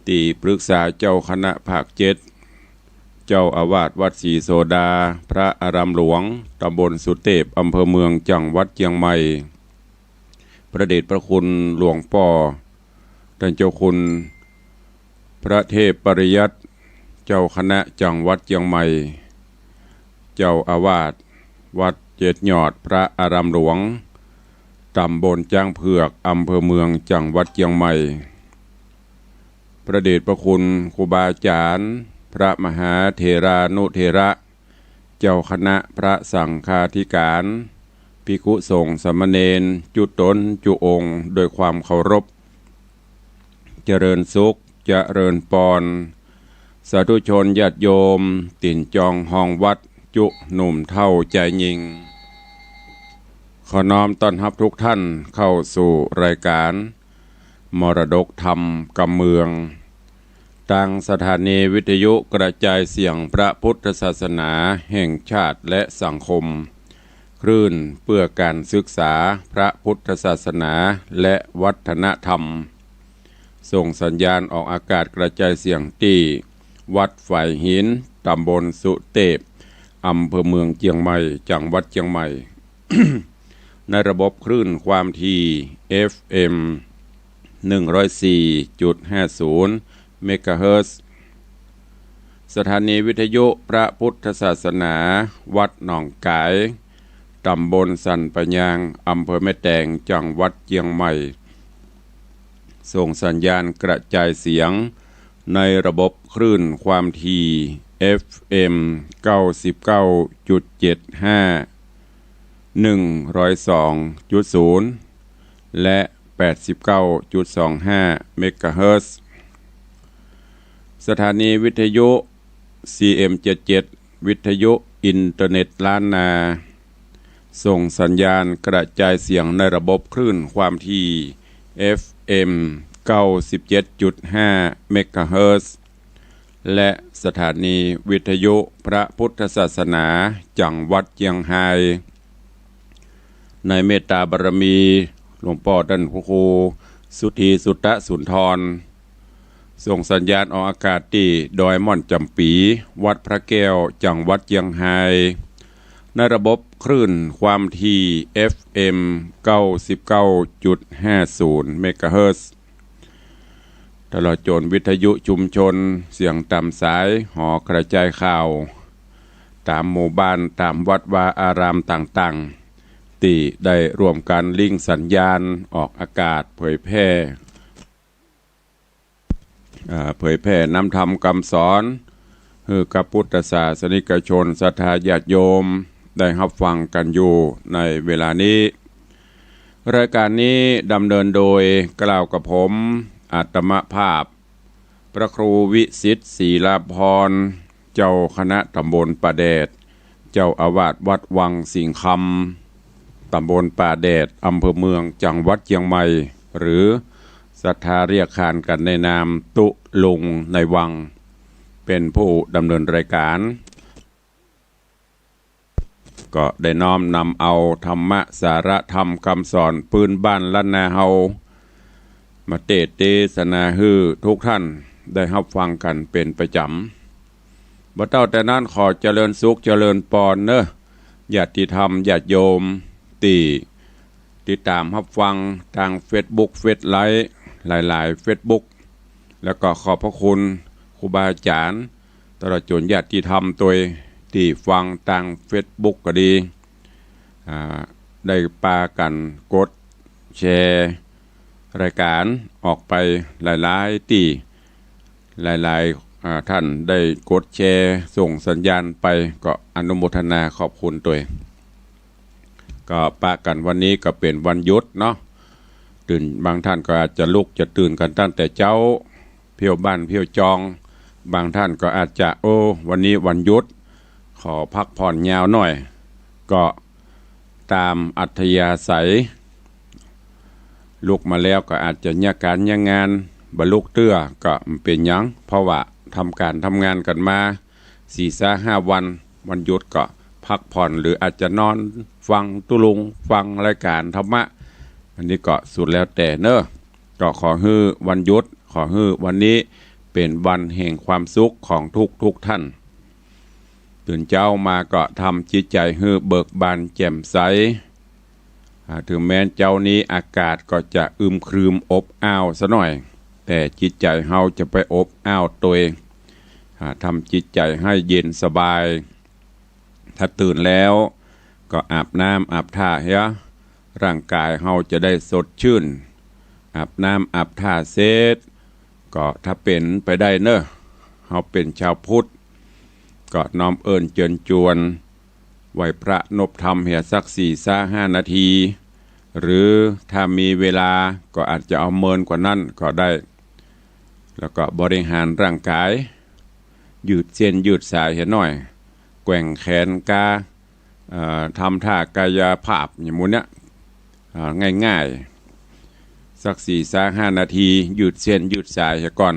ที่ปรึกษาเจ้าคณะภาค7เจ้าอาวาสวัดศรีโสดาพระอารามหลวงตำบลสุเทพอำเภอเมืองจังหวัดเชียงใหม่พระเดชพระคุณหลวงพ่อท่านเจ้าคุณพระเทพปริยัติเจ้าคณะจังหวัดเชียงใหม่เจ้าอาวาสวัดเจ็ดยอดพระอารามหลวงตำบลจ้างเผือกอำเภอเมืองจังหวัดเชียงใหม่พระเดชพระคุณครูบาอาจารย์พระมหาเถรานุเถระเจ้าคณะพระสังฆาธิการภิกขุสงฆ์สามเณรจุตนจุองค์โดยความเคารพเจริญสุขเจริญปอนสาธุชนญาติโยมติ่นจองห้องวัดจุหนุ่มเท่าใจยิงขอน้อมต้อนรับทุกท่านเข้าสู่รายการมรดกธรรมกำเมืองทางสถานีวิทยุกระจายเสียงพระพุทธศาสนาแห่งชาติและสังคมคลื่นเพื่อการศึกษาพระพุทธศาสนาและวัฒนธรรมส่งสัญญาณออกอากาศกระจายเสียงที่วัดฝ่ายหินตำบลสุเทพอำเภอเมืองเชียงใหม่จังหวัดเชียงใหม่ ในระบบคลื่นความถี่ FM 104.50 เมกะเฮิรตซ์สถานีวิทยุพระพุทธศาสนาวัดหนองกายตำบลสันปะยางอำเภอแม่แตงจังหวัดเชียงใหม่ส่งสัญญาณกระจายเสียงในระบบคลื่นความถี่ FM 99.75 102.0 และ 89.25 เมกะเฮิรตซ์สถานีวิทยุ CM77 วิทยุอินเทอร์เน็ตล้านนาส่งสัญญาณกระจายเสียงในระบบคลื่นความถี่ FM 97.5 เมกะเฮิรตซ์และสถานีวิทยุพระพุทธศาสนาจังหวัดเชียงรายในเมตตาบารมีหลวงพ่อท่านครูสุธีสุตตะสุนทรส่งสัญญาณออกอากาศที่ดอยม่อนจำปีวัดพระแก้วจังหวัดเชียงรายในระบบคลื่นความถี่ FM 99.50 เมกะเฮิรตซ์ตลอดจนวิทยุชุมชนเสียงตามสายหอกระจายข่าวตามหมู่บ้านตามวัดวาอารามต่างๆที่ได้รวมกันลิงก์สัญญาณออกอากาศเผยแพร่นำธรรมคำสอนคือกับพุทธศาสนิกชนศรัทธาญาติโยมได้รับฟังกันอยู่ในเวลานี้รายการนี้ดำเนินโดยกล่าวกับผมอาตมภาพพระครูวิสิทธิ์ศรีลาภรณ์เจ้าคณะตำบลป่าแดดเจ้าอาวาสวัดวังสิงคำตำบลป่าแดดอำเภอเมืองจังหวัดเชียงใหม่หรือศรัทธาเรียกขานกันในนามตุลุงในวังเป็นผู้ดำเนินรายการก็ได้น้อมนำเอาธรรมะสาระธรรมคำสอนปืนบ้านล้านนาเฮามาเทศนาฮือทุกท่านได้รับฟังกันเป็นประจำบ่เต้าแต่นั้นขอเจริญสุขเจริญปอนเนอะญาติธรรมญาติโยมที่ติดตามรับฟังทาง Facebook เฟซไลฟ์หลายๆ Facebook แล้วก็ขอบพระคุณครูบาอาจารย์ตลอดจนญาติธรรมตัวที่ฟังทาง Facebook ก็ดีได้ปากันกดแชร์รายการออกไปหลายๆที่หลายๆท่านได้กดแชร์ส่งสัญญาณไปก็อนุโมทนาขอบคุณตัวก็ปากันวันนี้ก็เป็นวันหยุดเนาะตื่นบางท่านก็อาจจะลุกจะตื่นกันตั้งแต่เช้าเพียวบ้านเพียวจองบางท่านก็อาจจะวันนี้วันหยุดขอพักผ่อนยาวหน่อยก็ตามอัธยาศัยลุกมาแล้วก็อาจจะยากการยงานบรรลุเตื้อก็เป็นหยังเพราะว่าทำการทำงานกันมา 4-5 วันหยุดก็พักผ่อนหรืออาจจะนอนฟังตุลุงฟังรายการธรรมะอันนี้ก็สุดแล้วแต่เนอะก็ขอฮื้อวันหยุดขอฮื้อวันนี้ เป็นวันแห่งความสุขของทุกท่านตื่นเจ้ามาก็ทำจิตใจให้เบิกบานแจ่มใสถึงแม้เจ้านี้อากาศก็จะอึมครึมอบอ้าวซะหน่อยแต่จิตใจเฮาจะไปอบอ้าวตัวเองทำจิตใจให้เย็นสบายถ้าตื่นแล้วก็อาบน้ำอาบท่าเฮียร่างกายเฮาจะได้สดชื่นอาบน้ำอาบท่าเสร็จก็ถ้าเป็นไปได้เนอะเฮาเป็นชาวพุทธก็น้อมเอิญเจิญจวนไหวพระนบธรรมเหียสัก4-5 นาทีหรือถ้ามีเวลาก็อาจจะเอาเมินกว่านั้นก็ได้แล้วก็บริหารร่างกายยืดเส้นยืดสายเห็นหน่อยแกว่งแขนกาทำท่ากายภาพอย่างมูเนี้ยง่ายๆสัก4-5 นาทียืดเส้นยืดสายก่อน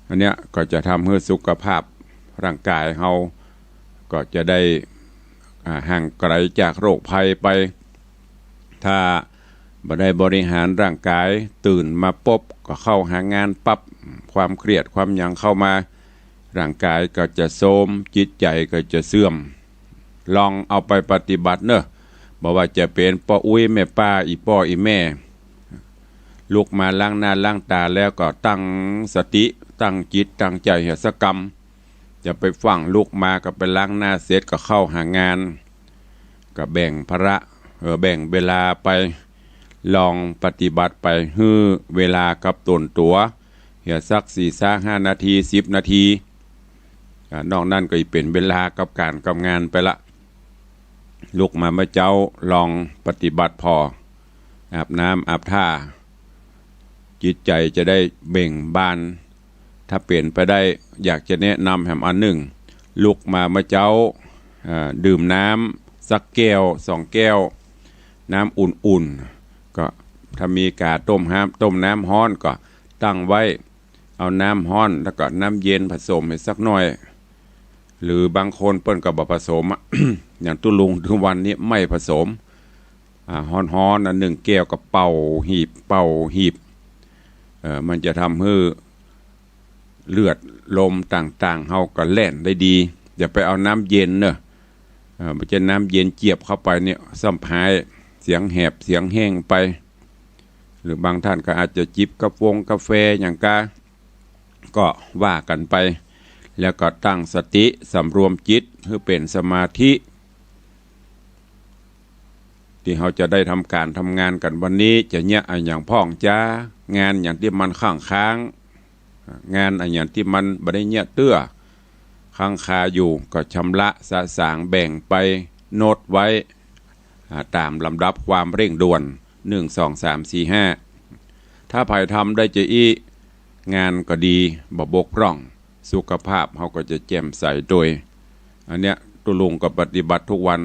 อันเนี้ยก็จะทำให้สุขภาพร่างกายเฮาก็จะได้ห่างไกลจากโรคภัยไปถ้าบ่ได้บริหารร่างกายตื่นมาปุ๊บก็เข้าหางานปั๊บความเครียดความหยังเข้ามาร่างกายก็จะโทรมจิตใจก็จะเสื่อมลองเอาไปปฏิบัติเนอะบอกว่าจะเป็นป้าอุ้ยแม่ป้าอีพ่ออีแม่ลุกมาล้างหน้าล้างตาแล้วก็ตั้งสติตั้งจิตตั้งใจเหียสกรรมจะไปฟังลุกมาก็ไปล้างหน้าเสร็จก็เข้าหางานก็แบ่งภาระแบ่งเวลาไปลองปฏิบัติไปฮื้อเวลากับตนตัวเหียสัก4-5 นาที10 นาทีนอกนั้นก็เป็นเวลากับการกับงานไปละลุกมาเมื่อเจ้าลองปฏิบัติพออาบน้ำอาบท่าจิตใจจะได้เบ่งบานถ้าเปลี่ยนไปได้อยากจะแนะนำแหมอันหนึ่งลุกมาเมื่อเจ้าดื่มน้ำสักแก้ว2 แก้วน้ำอุ่นๆก็ถ้ามีกาต้มน้ำร้อนก็ตั้งไว้เอาน้ำร้อนแล้วก็น้ำเย็นผสมให้สักหน่อยหรือบางคนเปิ้นก็บ่ผสม อย่างตุลุงทุกวันนี้ไม่ผสมฮ้อนๆ1 แก้วก็เป่าหีบมันจะทำให้เลือดลมต่างๆเฮาก็แล่นได้ดีอย่าไปเอาน้ำเย็นเนอะมันจะน้ำเย็นเจียบเข้าไปเนี่ยสัมภายเสียงแหบเสียงแห้งไปหรือบางท่านก็อาจจะจิบกาแฟอย่างก็ว่ากันไปแล้วก็ตั้งสติสำรวมจิตเพื่อเป็นสมาธิที่เราจะได้ทำการทำงานกันวันนี้จะเนี่ยอย่างพ่องจ้างานอย่างที่มันค้างงานอย่างที่มันบ่ได้เนี่ยเตื้อค้างคาอยู่ก็ชำระสะสางแบ่งไปโน้ตไว้ตามลำดับความเร่งด่วน1 2 3 4 5ถ้าภัยทำได้จะงานก็ดีบ่บกพร่องสุขภาพเขาก็จะแจ่มใสโดยอันเนี้ยตุลุงก็ปฏิบัติทุกวัน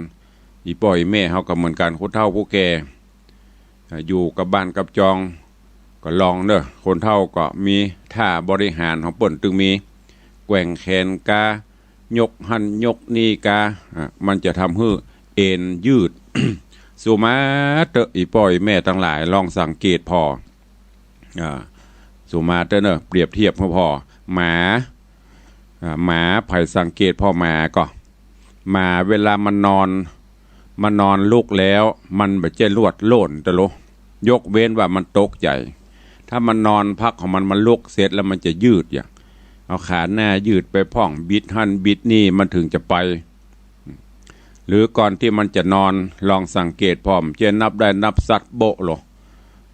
อีป่อยแม่เขาก็เหมือนกันคนเฒ่าผู้แก่อยู่กับบ้านกับจองก็ลองเนอะคนเฒ่าก็มีท่าบริหารของเปิ่นตึงมีแกว่งแขนกายกหันยกนี่มันจะทำให้เอ็นยืด สุมาเตออีป่อยแม่ทั้งหลายลองสังเกตพอสุมาเตอเนอะเปรียบเทียบพอหมาไผ่สังเกตพ่อหมาก็หมาเวลามันนอนลุกแล้วมันแบบเจลวดโล่นตะโลยกเว้นว่ามันตกใจถ้ามันนอนพักของมันลุกเสร็จแล้วมันจะยืดอย่างเอาขาหน้ายืดไปพ่องบิดหันบิดนี่มันถึงจะไปหรือก่อนที่มันจะนอนลองสังเกตพร้อมเจนับได้นับสัตว์โบะหรอ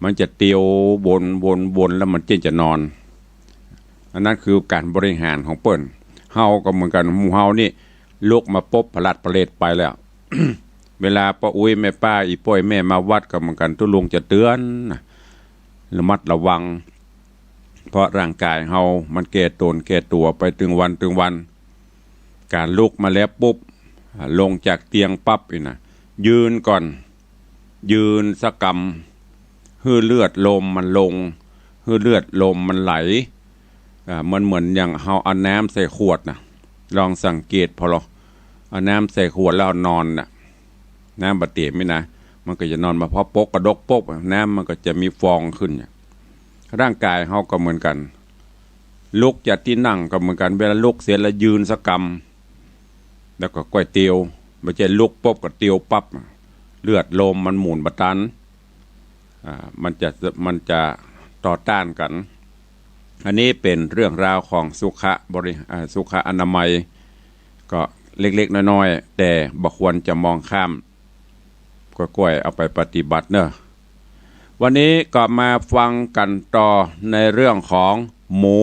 มันจะเตียววนแล้วมันจะนอนอันนั้นคือการบริหารของเปิ้นเฮาก็เหมือนกันหมู่เฮานี่ลุกมาปุ๊บผลัดประเลดไปแล้ว เวลาป้าอุ้ยแม่ป้าอีป้อยแม่มาวัดก็เหมือนกันทุลุงจะเตือนระมัดระวังเพราะร่างกายเฮามันแก่ตัวไปถึงวันการลุกมาแล้วปุ๊บลงจากเตียงปั๊บนี่นะยืนก่อนยืนสกรรมฮื้อเลือดลมมันลงฮื้อเลือดลมมันไหลมันเหมือนอย่างเฮาเอาน้ำใส่ขวดนะลองสังเกตพอเราเอาน้ำใส่ขวดแล้วนอนนะน้ำบะเตะไม่นะมันก็จะนอนมาพอปกกระดกปกน้ำมันก็จะมีฟองขึ้นร่างกายเฮาก็เหมือนกัน ลุกจากที่นั่งก็เหมือนกันเวลาลุกเสร็จแล้วยืนสักกำแล้วก็ก้อยเตียวไม่ใช่ลุกปุ๊บก็เตียวปั๊บเลือดลมมันหมุนบตันมันจะต่อต้านกันอันนี้เป็นเรื่องราวของสุขอนามัยก็เล็กๆน้อยๆแต่บ่ควรจะมองข้ามก็ก้อยเอาไปปฏิบัติเนอะวันนี้ก็มาฟังกันต่อในเรื่องของหมู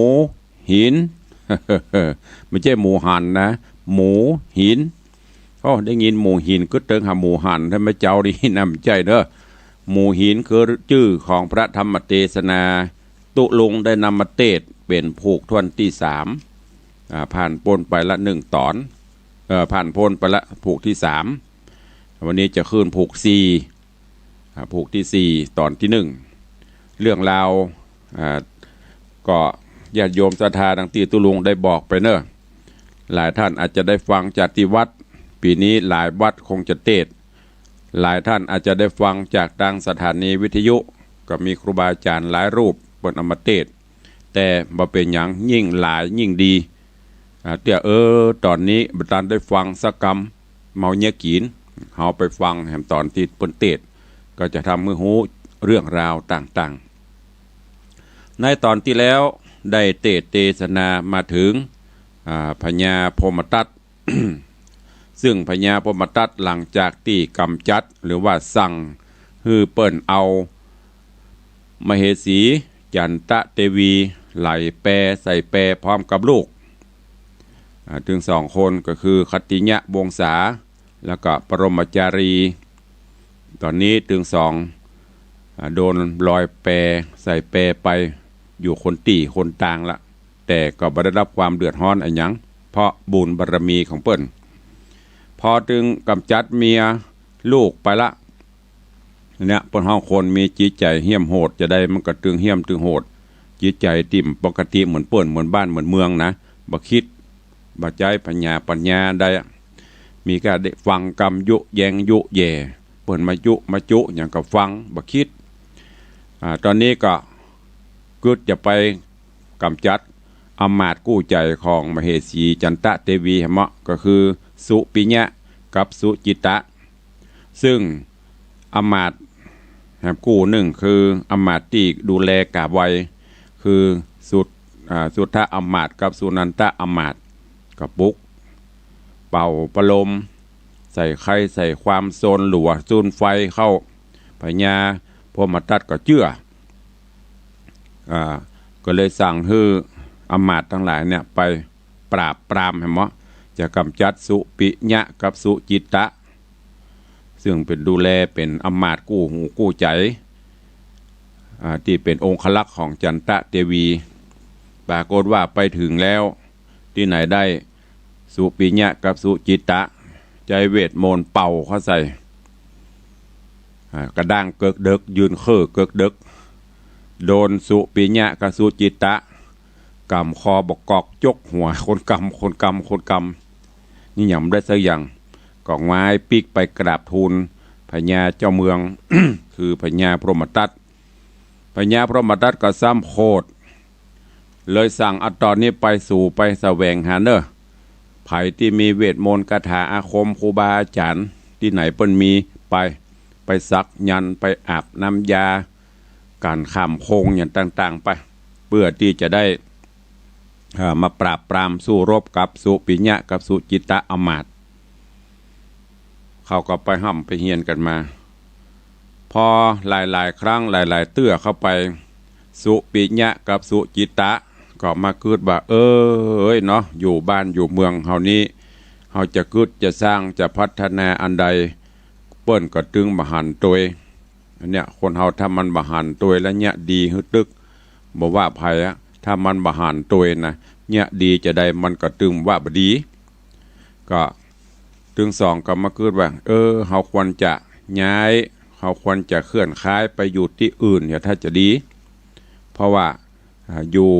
หิน ไม่ใช่หมูหันนะหมูหินได้ยินหมูหินก็เติงหาหมูหันถ้าไม่เจ้าดีนำใจเด้อหมูหินคือชื่อของพระธรรมเทศนาตุลุงได้นำมาเทศเป็นผูกทวนที่3ผ่านพ้นไปละ1 ตอนผ่านพ้นไปละผูกที่3วันนี้จะขึ้นผูก4ผูกที่4ตอนที่1เรื่องราวก็ญาติโยมศรัทธาดังที่ตุลุงได้บอกไปเนอะหลายท่านอาจจะได้ฟังจากที่วัดปีนี้หลายวัดคงจะเทศหลายท่านอาจจะได้ฟังจากทางสถานีวิทยุก็มีครูบาอาจารย์หลายรูปเปิดเอามาเทศแต่บ่เป็นอย่างยิ่งหลายยิ่งดีตอนนี้บัดได้ฟังสักกรรมเมาเนี้ยกีนเฮาไปฟังแหมตอนที่เปิ้นเทศก็จะทำมือหูเรื่องราวต่างๆในตอนที่แล้วได้เทศนามาถึงพญาพมทัต ซึ่งพญาพมทัตหลังจากที่กำจัดหรือว่าสั่งฮือเปิ้นเอามเหสีจันตะเทวีไหลแปรใส่แปรพร้อมกับลูกถึง2 คนก็คือคติญะวงศาแล้วก็ปรมจารีตอนนี้ถึง2โดนลอยแปรใส่แปรไปอยู่คนต่างละแต่ก็บ่ได้รับความเดือดร้อนอะไรหยังเพราะบุญบารมีของเปิ้นพอถึงกำจัดเมียลูกไปละเนี่ยเปิ้นห้องคนมีจิตใจเหี้ยมโหดจะได้มันก็ตึงเหี้ยมตึงโหดจิตใจติ่มปกติเหมือนเปิ้นเหมือนบ้านเหมือนเมืองนะบ่คิดบ่ใจปัญญาได้มีการได้ฟังกรรมยุแยงยุแย่เปิ้นมาจุอย่างกับฟังบ่คิดตอนนี้ก็กึดจะไปกำจัดอำมาตย์กู้ใจของมเหสีจันตะเทวีเหมาะก็คือสุปิญะกับสุจิตะซึ่งอำมาตย์แห่งกู้หนึ่งคืออำมาตย์ที่ดูแลกาบไวคือสุทธะอำมาตย์กับสุนันทะอำมาตย์กับปุกเป่าประลมใส่ไข่ใส่ความโซนหลัวซูนไฟเข้าพญาพมทัตก็เชื่อก็เลยสั่งให้อำมาตย์ทั้งหลายเนี่ยไปปราบปรามให้หมอจะกำจัดสุปิญะกับสุจิตะซึ่งเป็นดูแลเป็นอำมาตย์กู้หูกู้ใจที่เป็นองคลักษ์ของจันตะเทวีปรากฏว่าไปถึงแล้วที่ไหนได้สุปิญะกับสุจิตะใจเวทมนต์เป่าเข้าใส่กระด้างเกิกเดึกยืนเกิกเดึกโดนสุปิญะกับสุจิตะกำคอบกอกจกหัวคนกำนี่อย่างได้สักอย่างกองไม้ปีกไปกราบทูลพญาเจ้าเมือง คือพญาพรหมทัตพญาพรหมทัตก็ซ้ำโคตรเลยสั่งเอาตอนนี้ไปแสวงหาเนอะไผ่ที่มีเวทมนต์คาถาอาคมครูบาอาจารย์ที่ไหนเปิ้นมีไปสักยันไปอาบน้ำยาการข้ามโคงอย่างต่างๆไปเพื่อที่จะได้มาปราบปรามสู้รบกับสุปิญะกับสุจิตะอมาตย์เขาก็ไปห้ำไปเฮียนกันมาพอหลายครั้งหลายเตื้อเข้าไปสุปิญะกับสุจิตะก็มาคิดว่าเนาะอยู่บ้านอยู่เมืองเฮานี้เฮาจะคิดจะสร้างจะพัฒนาอันใดเปิ้นก็ตึงมหันต์ตัวเนี่ยคนเฮาถ้ามันมหันต์ตัวแล้วเนี่ยดีฮึตึกบ่ว่าภัยถ้ามันบาหานตัวนะเนี่ยดีจะได้มันก็ตึงว่าบดีก็ตึง2ก็มาคิดว่าเฮาควรจะย้ายเฮาควรจะเคลื่อนย้ายไปอยู่ที่อื่นเนี่ยถ้าจะดีเพราะว่าอยู่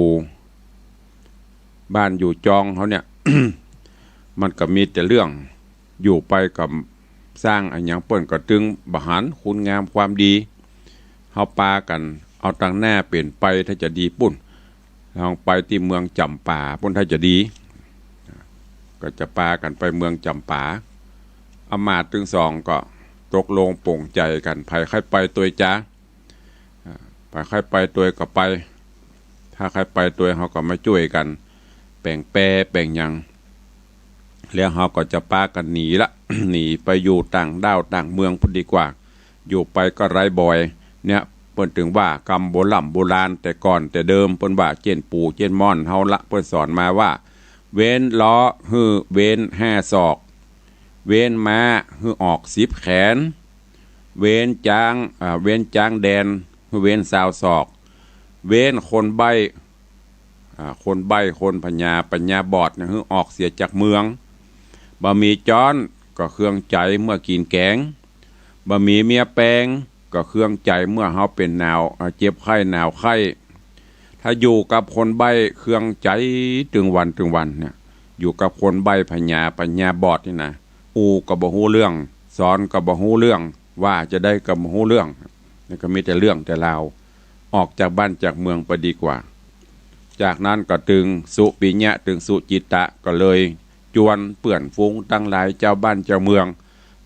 บ้านอยู่จองเขาเนี่ย มันก็มีแต่เรื่องอยู่ไปกับสร้างอันอย่างเปิ้นก็ตึงบาหานคุณงามความดีเฮาปากันเอาตั้งหน้าเปลี่ยนไปถ้าจะดีปุ่น ลองไปที่เมืองจำปาพ้นถ้าจะดีก็จะปากันไปเมืองจำปาอำมาตย์ถึงสองก็ตกลงปลงใจกันใครใครไปตัวจ้าไปใครไปตัวก็ไปถ้าใครไปตัวเขาก็มาช่วยกันแบ่งแปรแบ่งยังแล้วเขาก็จะปากันหนีละ หนีไปอยู่ต่างดาวต่างเมืองพุ่นดีกว่าอยู่ไปก็ไร้บ่อยเนี่ยเปิ้นถึงว่ากรรมโบราณแต่ก่อนแต่เดิมเปิ้นว่าเจนปู่เจนม่อนเฮาละเปิ้นสอนมาว่าเว้นล้อฮือเว้น5 ศอกเว้นม้าฮือออก10 แขนเว้นจางแดนฮือเว้น20 ศอกเว้นคนใบ้คนปัญญาบอดฮือออกเสียจากเมืองบะหมี่จ้อนก็เครื่องใจเมื่อกินแกงบะหมี่เมียแปงก็เครื่องใจเมื่อเฮาเป็นหนาวเจ็บไข้หนาวไข้ถ้าอยู่กับคนใบ้เครื่องใจถึงวันเนี่ยอยู่กับคนใบ้ปัญญาบอดนี่นะก็บ่ฮู้เรื่องสอนก็บ่ฮู้เรื่องว่าจะได้ก็บ่ฮู้เรื่องนี่ก็มีแต่เรื่องแต่ราวออกจากบ้านจากเมืองไปดีกว่าจากนั้นก็ถึงสุปิญะถึงสุจิตะก็เลยจวนเปื่อนฟุ้งตั้งหลายเจ้าบ้านเจ้าเมือง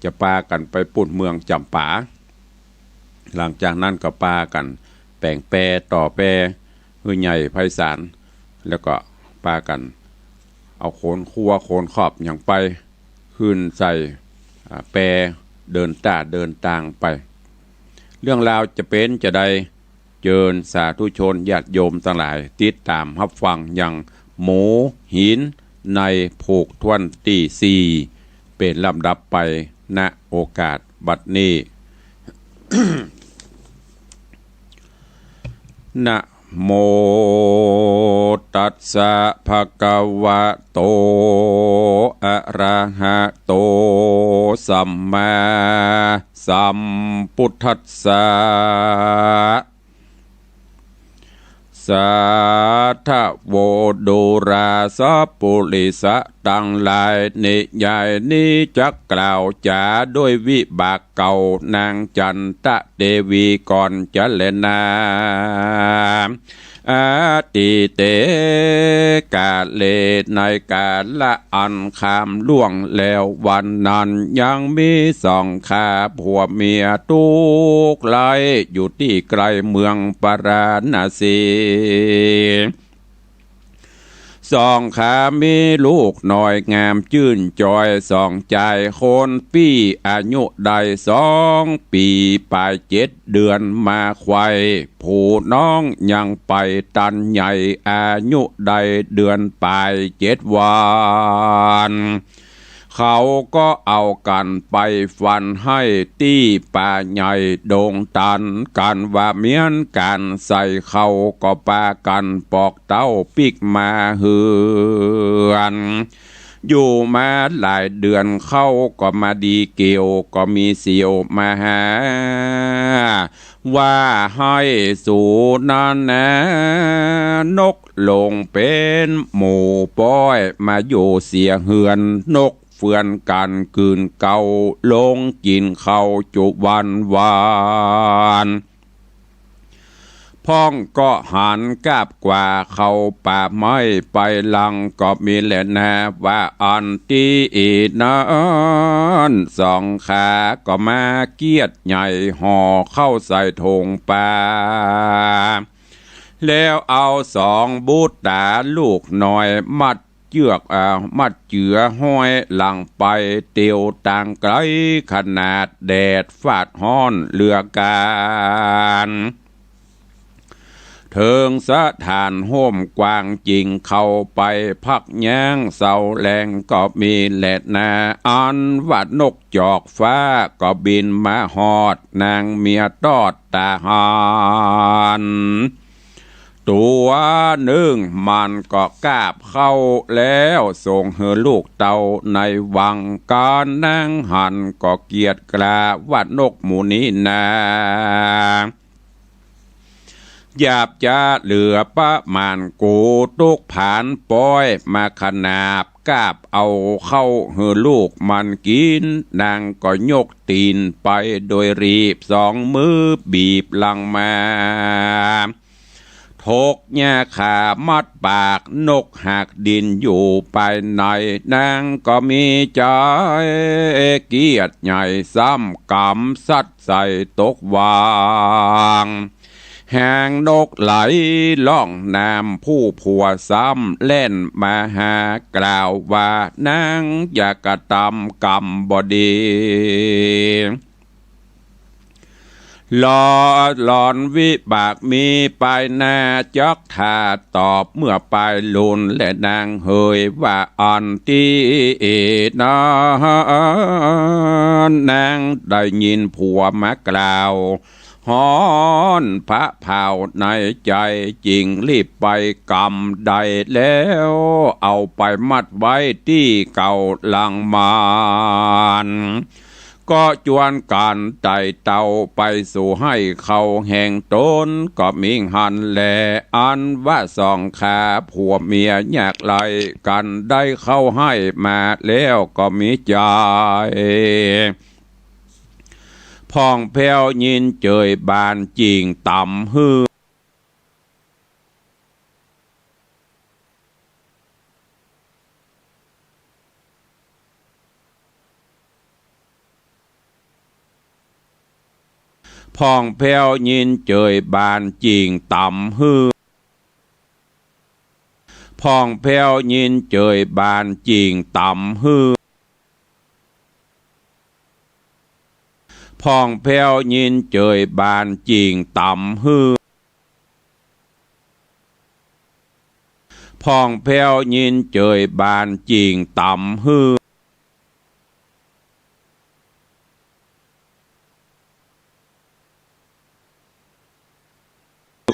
จะปากันไปปุ่นเมืองจำปาหลังจากนั้นก็ปากันแป่งแปรต่อแปรฮือใหญ่ไพศาลแล้วก็ปากันเอาโขนคั่วโขนขอบอย่างไปขึ้นใส่แปรเดินต่างไปเรื่องราวจะเป็นจะได้เจิญสาธุชนญาติโยมทั้งหลายติดตามรับฟังอย่างหมูหินในผูกทวนที่4เป็นลำดับไปณโอกาสบัดนี้ นะโมตัสสะภะคะวะโตอะระหะโตสัมมาสัมพุทธัสสะสาธโวโดราสปุริสะตั้งหลายนิยายนี้จักกล่าวจาด้วยวิบากเก่านางจันตะเทวีก่อนจะเลนาอาติเตกาเลในกาละอันคามล่วงแล้ววันนั้นยังมี2 ขาผัวเมียทุกไลอยู่ที่ไกลเมืองปราณสี2 ขามีลูกน้อยงามจื่นจอย2 ใจคนปีอายุได้2 ปีปลาย7 เดือนมาควายผู้น้องยังไปตันใหญ่อายุได้เดือนปลาย7 วันเขาก็เอากันไปฟันให้ตี้ป่าใหญ่โด่งตันกันว่าเมียนกันใส่เขาก็ปากันปอกเต้าปิกมาเหือนอยู่มาหลายเดือนเข้าก็มาดีเกี่ยวก็มีเสียวมาหาว่าให้สู่นั้นนะนกลงเป็นหมู่ป้อยมาอยู่เสียเหือนนกเฟื่อนกันกืนเก่าลงกินเข้าจุวันวานพ้องก็หันกาบกว่าเข้าป่าไม้ไปลังก็มีแหละนะว่าอันที่นั้น2 ขาก็มาเกียดใหญ่ห่อเข้าใส่ธงป่าแล้วเอา2 บูตตาลูกน้อยมัดมัดเจือห้อยหลังไปเตียวต่างไกลขนาดแดดฟาดห้อนเลือกการเทิงสะฐานห่มกว้างจริงเข้าไปพักแย้งเสาแรงก็มีแหลดนาอันวัดนกจอกฟ้าก็บินมาหอดนางเมียตอดตาหานตัวหนึ่งมันก็กาบเข้าแล้วส่งเหือลูกเต่าในวังการนั่งหันก็เกียดกลาวัดนกหมูนี้นาหยาบจะเหลือประมาณกูตุกผ่านป้อยมาขนาบกาบเอาเข้าเหือลูกมันกินนางก็ยกตีนไปโดยรีบ2 มือบีบหลังมาท ทกแย่ขามัดปากนกหักดินอยู่ภายในนางก็มีใจเกียรติใหญ่ซ้ำกำสัดใส่ตกวางแห่งนกไหลล่องน้ำผู้ผัวซ้ำเล่นมาหากล่าวว่านางอยากกระทำกรรมบดีหลอนวิบากมีไปหน้าจักถาตอบเมื่อไปลุนและนางเฮยว่าอันที่นางได้ยินผัวมากล่าวฮอนพระเผาในใจจริงรีบไปกรรมใดแล้วเอาไปมัดไว้ที่เก่าหลังมานก็จวนการไต่เต่าไปสู่ให้เขาแห่งต้นก็มิงหันแลอันว่าสองขาผัวเมียอยากไล่กันได้เข้าให้มาแล้วก็มีใจพ่องแผ้วยินเจยบานจริงต่ำฮือพ่องแผ้วยินเจยบานจริงต่ำฮือพ่องแผ้วยินเจยบานจริงต่ำฮือพ่องแผ้วยินเจยบานจริงต่ำฮือพ่องแผ้วยินเจยบานจริงต่ำฮือ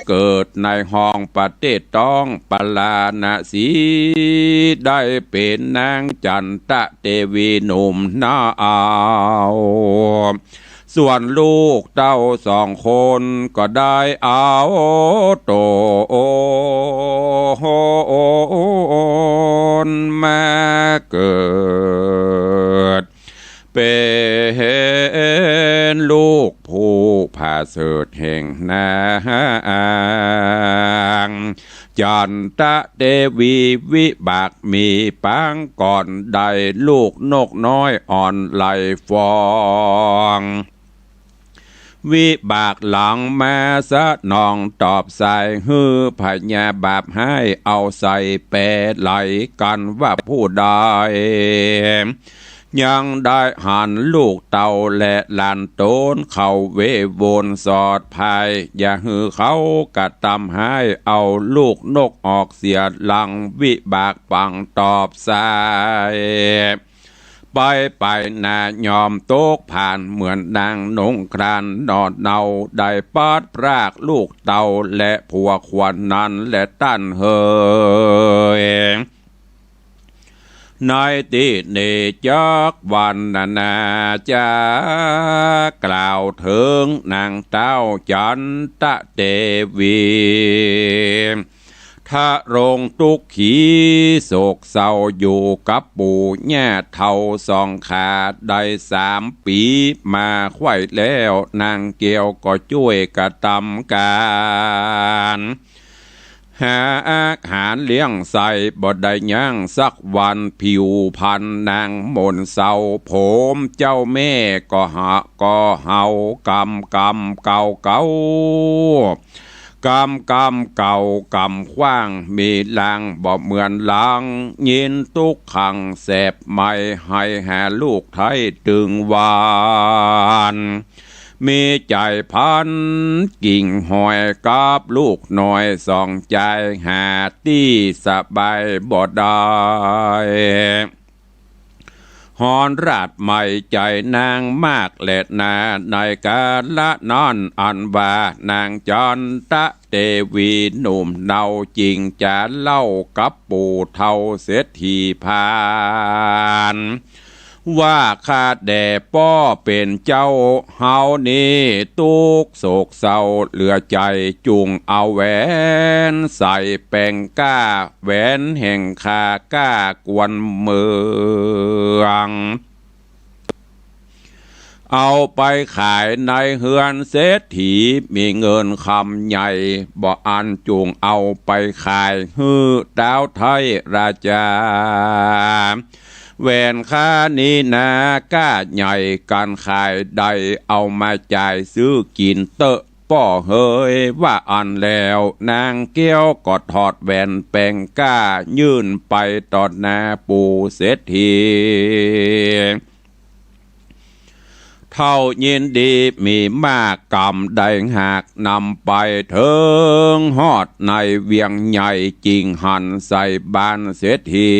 เกิดในห้องประเทศต้องปลาณสีได้เป็นนางจันทะเทวีหนุ่มนาเอาส่วนลูกเต้าสองคนก็ได้เอาโตนมาเกิดเป็นลูกผู้ผาเสดแห่งนางจันทะเทวีวิบากมีปางก่อนได้ลูกนกน้อยอ่อนไหลฟองวิบากหลังมาสะนองตอบใส่ฮือพญาบาปให้เอาใส่แปดไหลกันว่าผู้ใดยังได้หันลูกเต่าและหลานโตนเขาเววนสอดภายอย่าหือเขากระทำให้เอาลูกนกออกเสียหลังวิบากปังตอบสายไปนายอมโตกผ่านเหมือนนางนงครานนอดเนาได้ปาดพรากลูกเต่าและผัวควันนั้นและตั้นเฮยในที่นี้จักวันนาจะกล่าวถึงนางเต้าจันทะเทวีถ้ารงตุกขีโศกเศร้าอยู่กับปู่ย่าเท่าสองขาได้3 ปีมาไขว้แล้วนางเกียวก็ช่วยกระทำการหาอาหารเลี้ยงใส่บ่ได้ย่างสักวันผิวพันนางมนเศร้าผมเจ้าแม่ก็เห่ากำเก่ากำขว้างมีลางบ่เหมือนลางยินทุกขังแสบไม่ให้หาลูกไทยตึงวานมีใจพันกิ่งหอยกับลูกน้อยส่องใจหาที่สบายบ่ได้ฮอนราดไม่ใจนางมากและนาในกาละนอนอันว่านางจันทะเทวีหนุ่มเนาจริงจะเล่ากับปู่เท่าเศรษฐีพานว่าข้าแด่ป้อเป็นเจ้าเฮานี้ตุกโศกเศร้าเหลือใจจุงเอาแหวนใส่แป้งก้าแหวนแห่งคาก้ากวนเมือง เอาไปขายในเฮือนเศรษฐีมีเงินคำใหญ่บ่อันจูงเอาไปขายฮือดาวไทยราชาแหวนค่านี้นาก้าใหญ่การขายได้เอามาจ่ายซื้อกินเตอะป่อเฮยว่าอันแล้วนางเกี้ยวก็ถอดแหวนแปลงก้ายื่นไปต่อหน้าปู่เศรษฐีเท่ายินดีมีมากกรรมได้หากนำไปเถิงฮอดในเวียงใหญ่จริงหันใส่บ้านเศรษฐี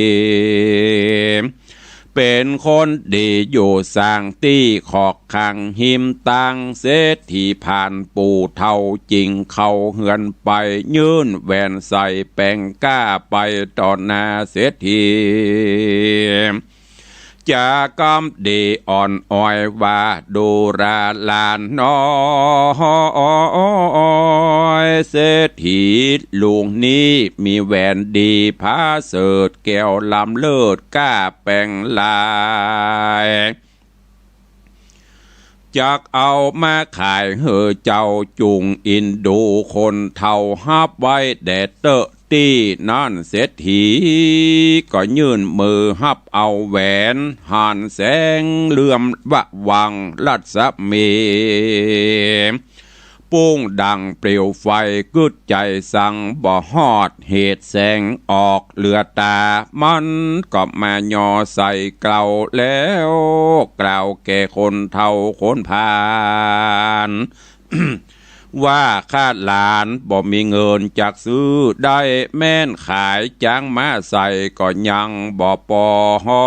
เป็นคนดีอยู่สร้างตี้ขอกขังหิมตังเศรษฐีผ่านปู่เท่าจริงเข้าเหือนไปยื่นแหวนใส่แป้งก้าไปต่อหน้าเศรษฐีจากำดีอ่อนอ้อยว่าดูราลานน้อยเศรษฐีลุงนี้มีแหวนดีพาเสดแก้วลำเลิศก้าแป้งลายจักเอามาขายเหือเจ้าจุงอินดูคนเท่าฮับไว้แดดเตอะตีนั่นเศรษฐีก็ยื่นมือฮับเอาแหวนหันแสงเลื่อมวะวังลัดสะเมปุ้งดังเปลวไฟกึดใจสั่งบ่ฮอดเหตุแสงออกเหลือตามันก็มาย่อใส่เกลาแล้วกล่าวแก่คนเท่าคนพาน ว่าข้าหลานบ่มีเงินจากซื้อได้แม่นขายจ้างมาใส่ก็ยังบ่ปอขอ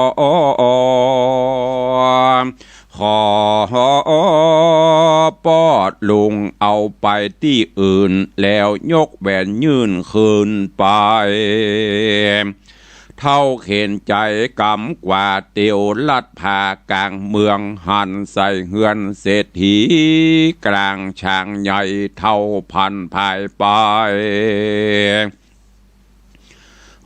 ปอดลุงเอาไปที่อื่นแล้วยกแหวนยื่นคืนไปเท่าเข็นใจกำกว่าเตียวลัดพากลางเมืองหันใส่เฮือนเศรษฐีกลางช่างใหญ่เท่าพันภายไป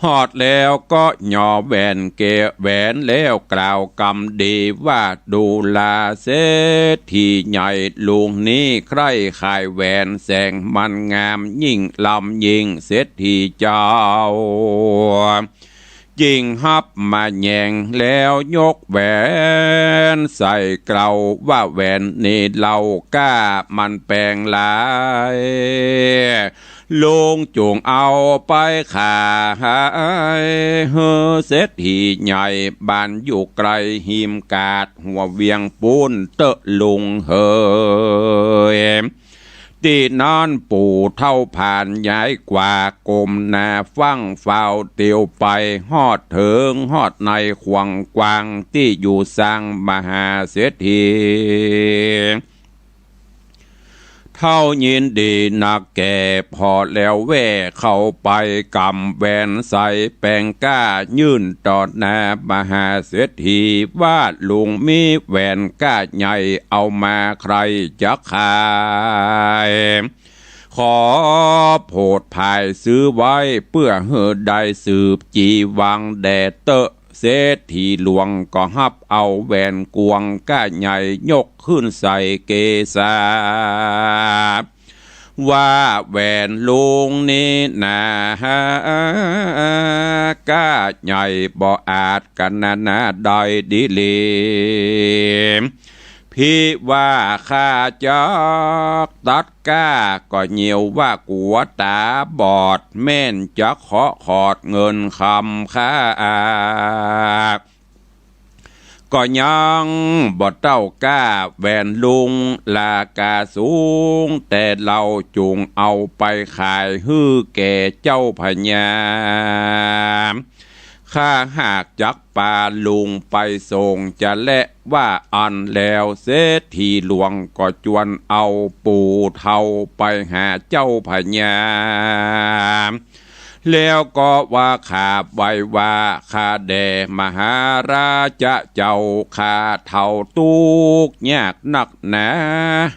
ฮอดแล้วก็ย่อแหวนเกแหวนแล้วกล่าวกำดีว่าดูลาเศรษฐีใหญ่ลุงนี้ใครขายแหวนแสงมันงามยิ่งลำยิ่งเศรษฐีเจ้ายิงฮับมาแยงแล้วยกแหวนใส่เกลาว่าแหวนนี่เหล่าก้ามันแปลงลายลุงจงเอาไปขายเฮอเศรษฐีใหญ่บ้านอยู่ไกลหิมกาดหัวเวียงปูนเตะลุงเฮยที่นอนปู่เท่าผ่านย้ายกว่ากลมนาฟังเฝ้าเตียวไปฮอดเถิงฮอดในขวงกวางที่อยู่สร้างมหาเศรษฐีเท่ายินดีนักแก่พอแล้วแว่เข้าไปกำแหวนใส่แป้งก้ายื่นต่อหน้ามหาเศรษฐีว่าลุงมีแหวนก้าใหญ่เอามาใครจะขายขอโพดภายซื้อไว้เพื่อเฮือได้สืบจีวังแดดเตอะเศรษฐีหลวงก็ฮับเอาแหวนกวงก้าใหญ่ยกขึ้นใส่เกศาว่าแหวนลุงนี้นาก้าใหญ่บ่อาจกันนาได้ดิเลพี่ว่าข้าจักตัดก้าก็เหี่ยวว่ากัวตาบอดแม่นจะขอขอดเงินคำค่าก็ยังบ่เต้าก้าแหวนลุงลากาสูงแต่เราจุงเอาไปขายฮื้อแก่เจ้าพญาข้าหากจักปาลุงไปส่งจะและว่าอันแล้วเศรษฐีหลวงก็จวนเอาปู่เท่าไปหาเจ้าพญาแล้วก็ว่าข้าไว้ว่าข้าแด่มหาราชเจ้าข้าเท่าตุกยากนักหนา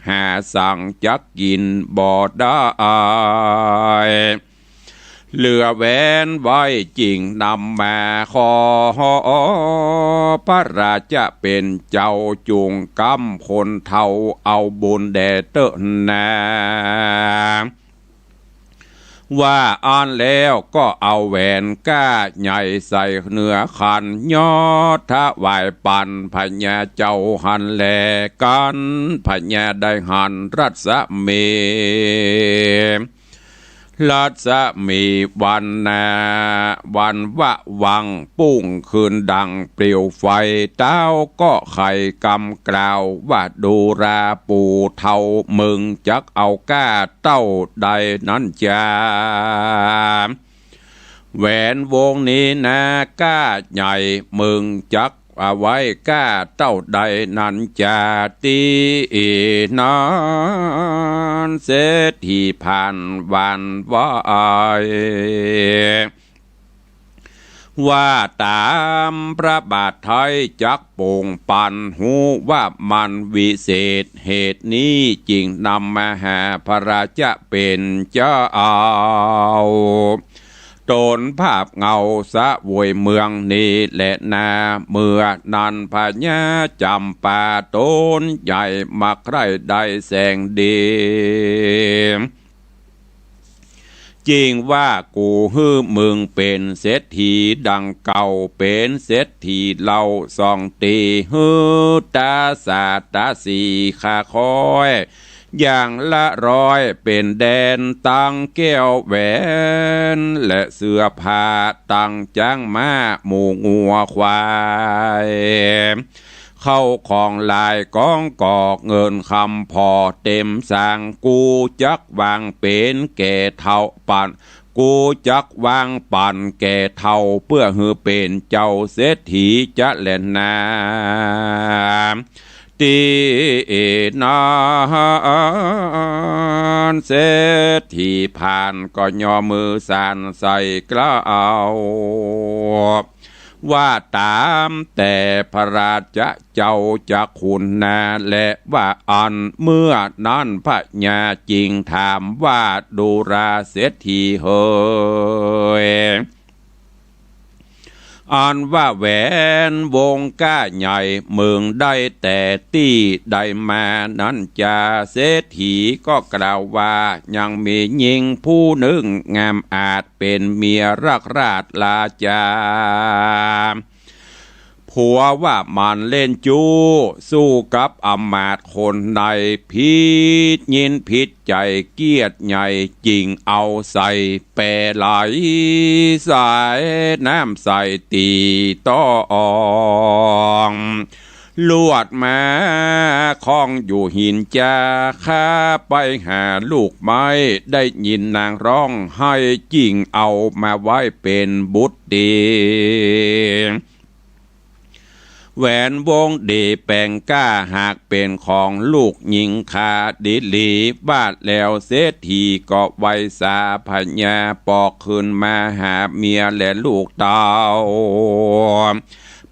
หาสั่งจักกินบ่ได้ เหลือแหวนไว้จริงนำมาขอพระราชเป็นเจ้าจุงกำคนเท่าเอาบุญแด่เตอนาว่าอ่านแล้วก็เอาแหวนก้าใหญ่ใส่เนื้อขันยอดถวายปันพญาเจ้าหันแลกันพญาได้หันรัศมีรัศมีวันนาวันวะวังปุ้งคืนดังเปลวไฟเต้าก็ไข่กำกล่าวว่าดูราปูเท่ามึงจักเอาก้าเต้าใดนั้นจาแหวนวงนี้นะก้าใหญ่มึงจักเอาไว้ก้าเต้าใดนั้นจาตีนอนเสถีผ่านวันวายว่าตามพระบาทไทยจักโป่งปันหูว่ามันวิเศษเหตุนี้จริงนำมาหาพระราชเป็นเจ้าโตนภาพเงาสะววยเมืองนี้และนาเมื่อนันพญาจำป่าโตนใหญ่มาใครได้แสงดีจริงว่ากูฮื้อมึงเป็นเศรษฐีดังเก่าเป็นเศรษฐีเล่าสองตีฮื้อตาสาตาสีขาคอยอย่างละร้อยเป็นแดนตั้งแก้วแหวนและเสื้อผ้าตั้งจ้างม้าหมูงัวควายเข้าของลายกองกอกเงินคำพอเต็มสางกูจักวางเป็นแก่เท่าปันกูจักวางปันแก่เท่าเพื่อฮือเป็นเจ้าเศรษฐีจะแล่นนาตีนานเศรษฐีผ่านก็ย่อมือสานใส่กล้าวว่าตามแต่พระราชเจ้าจะคุณนาและว่าอันเมื่อนั้นพระญาจริงถามว่าดูราเศรษฐีเฮยอันว่าแหวนวงก้าใหญ่เมืองได้แต่ตี้ได้มานั้นจะเศรษฐีก็กล่าวว่ายังมีหญิงผู้หนึ่งงามอาจเป็นเมียรักราชลาจาผัวว่ามันเล่นจู้สู้กับอำมาตย์คนใดพิษยินพิษใจเกียรติใหญ่จริงเอาใส่แปรไหลสายน้ำใส่ตีต้องลวดมาคล้องอยู่หินจาข้าไปหาลูกไม้ได้ยินนางร้องให้จริงเอามาไว้เป็นบุตรดีแหวนวงดีแปลงก้าหากเป็นของลูกหญิงคาดิลีบาดแล้วเศรษฐีก็ไว้สาพญาปอกขึ้นมาหาเมียและลูกเต้า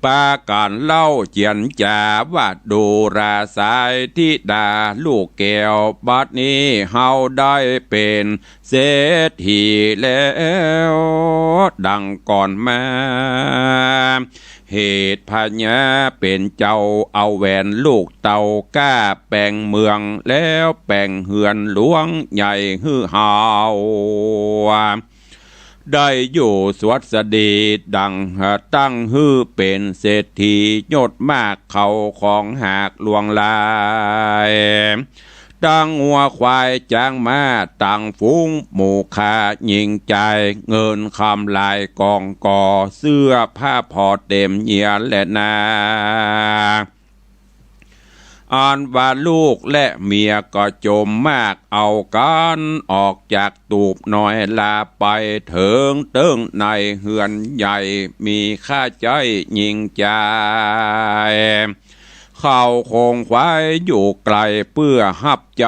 ปาการเล่าเจียนจาว่าดูราสายที่ดาลูกแก้วบัดนี้เฮาได้เป็นเศรษฐีแล้วดังก่อนมาเหตุพญาเป็นเจ้าเอาแหวนลูกเต่าก้าแปลงเมืองแล้วแปลงเหือนหลวงใหญ่ฮือฮาวได้อยู่สวัสดีดังตั้งฮือเป็นเศรษฐียศมากเขาของหากลวงลายตั้งงัวควายจ้างมาตั้งฝูงหมู่ขายิงใจเงินคำลายกองก่อเสื้อผ้าพอเต็มเยียนและนาอ่านว่าลูกและเมียก็จมมากเอากันออกจากตูบน้อยลาไปเถิงเติ้งในเฮือนใหญ่มีค่าใจยิงใจเข้าคงควายอยู่ไกลเพื่อหับใจ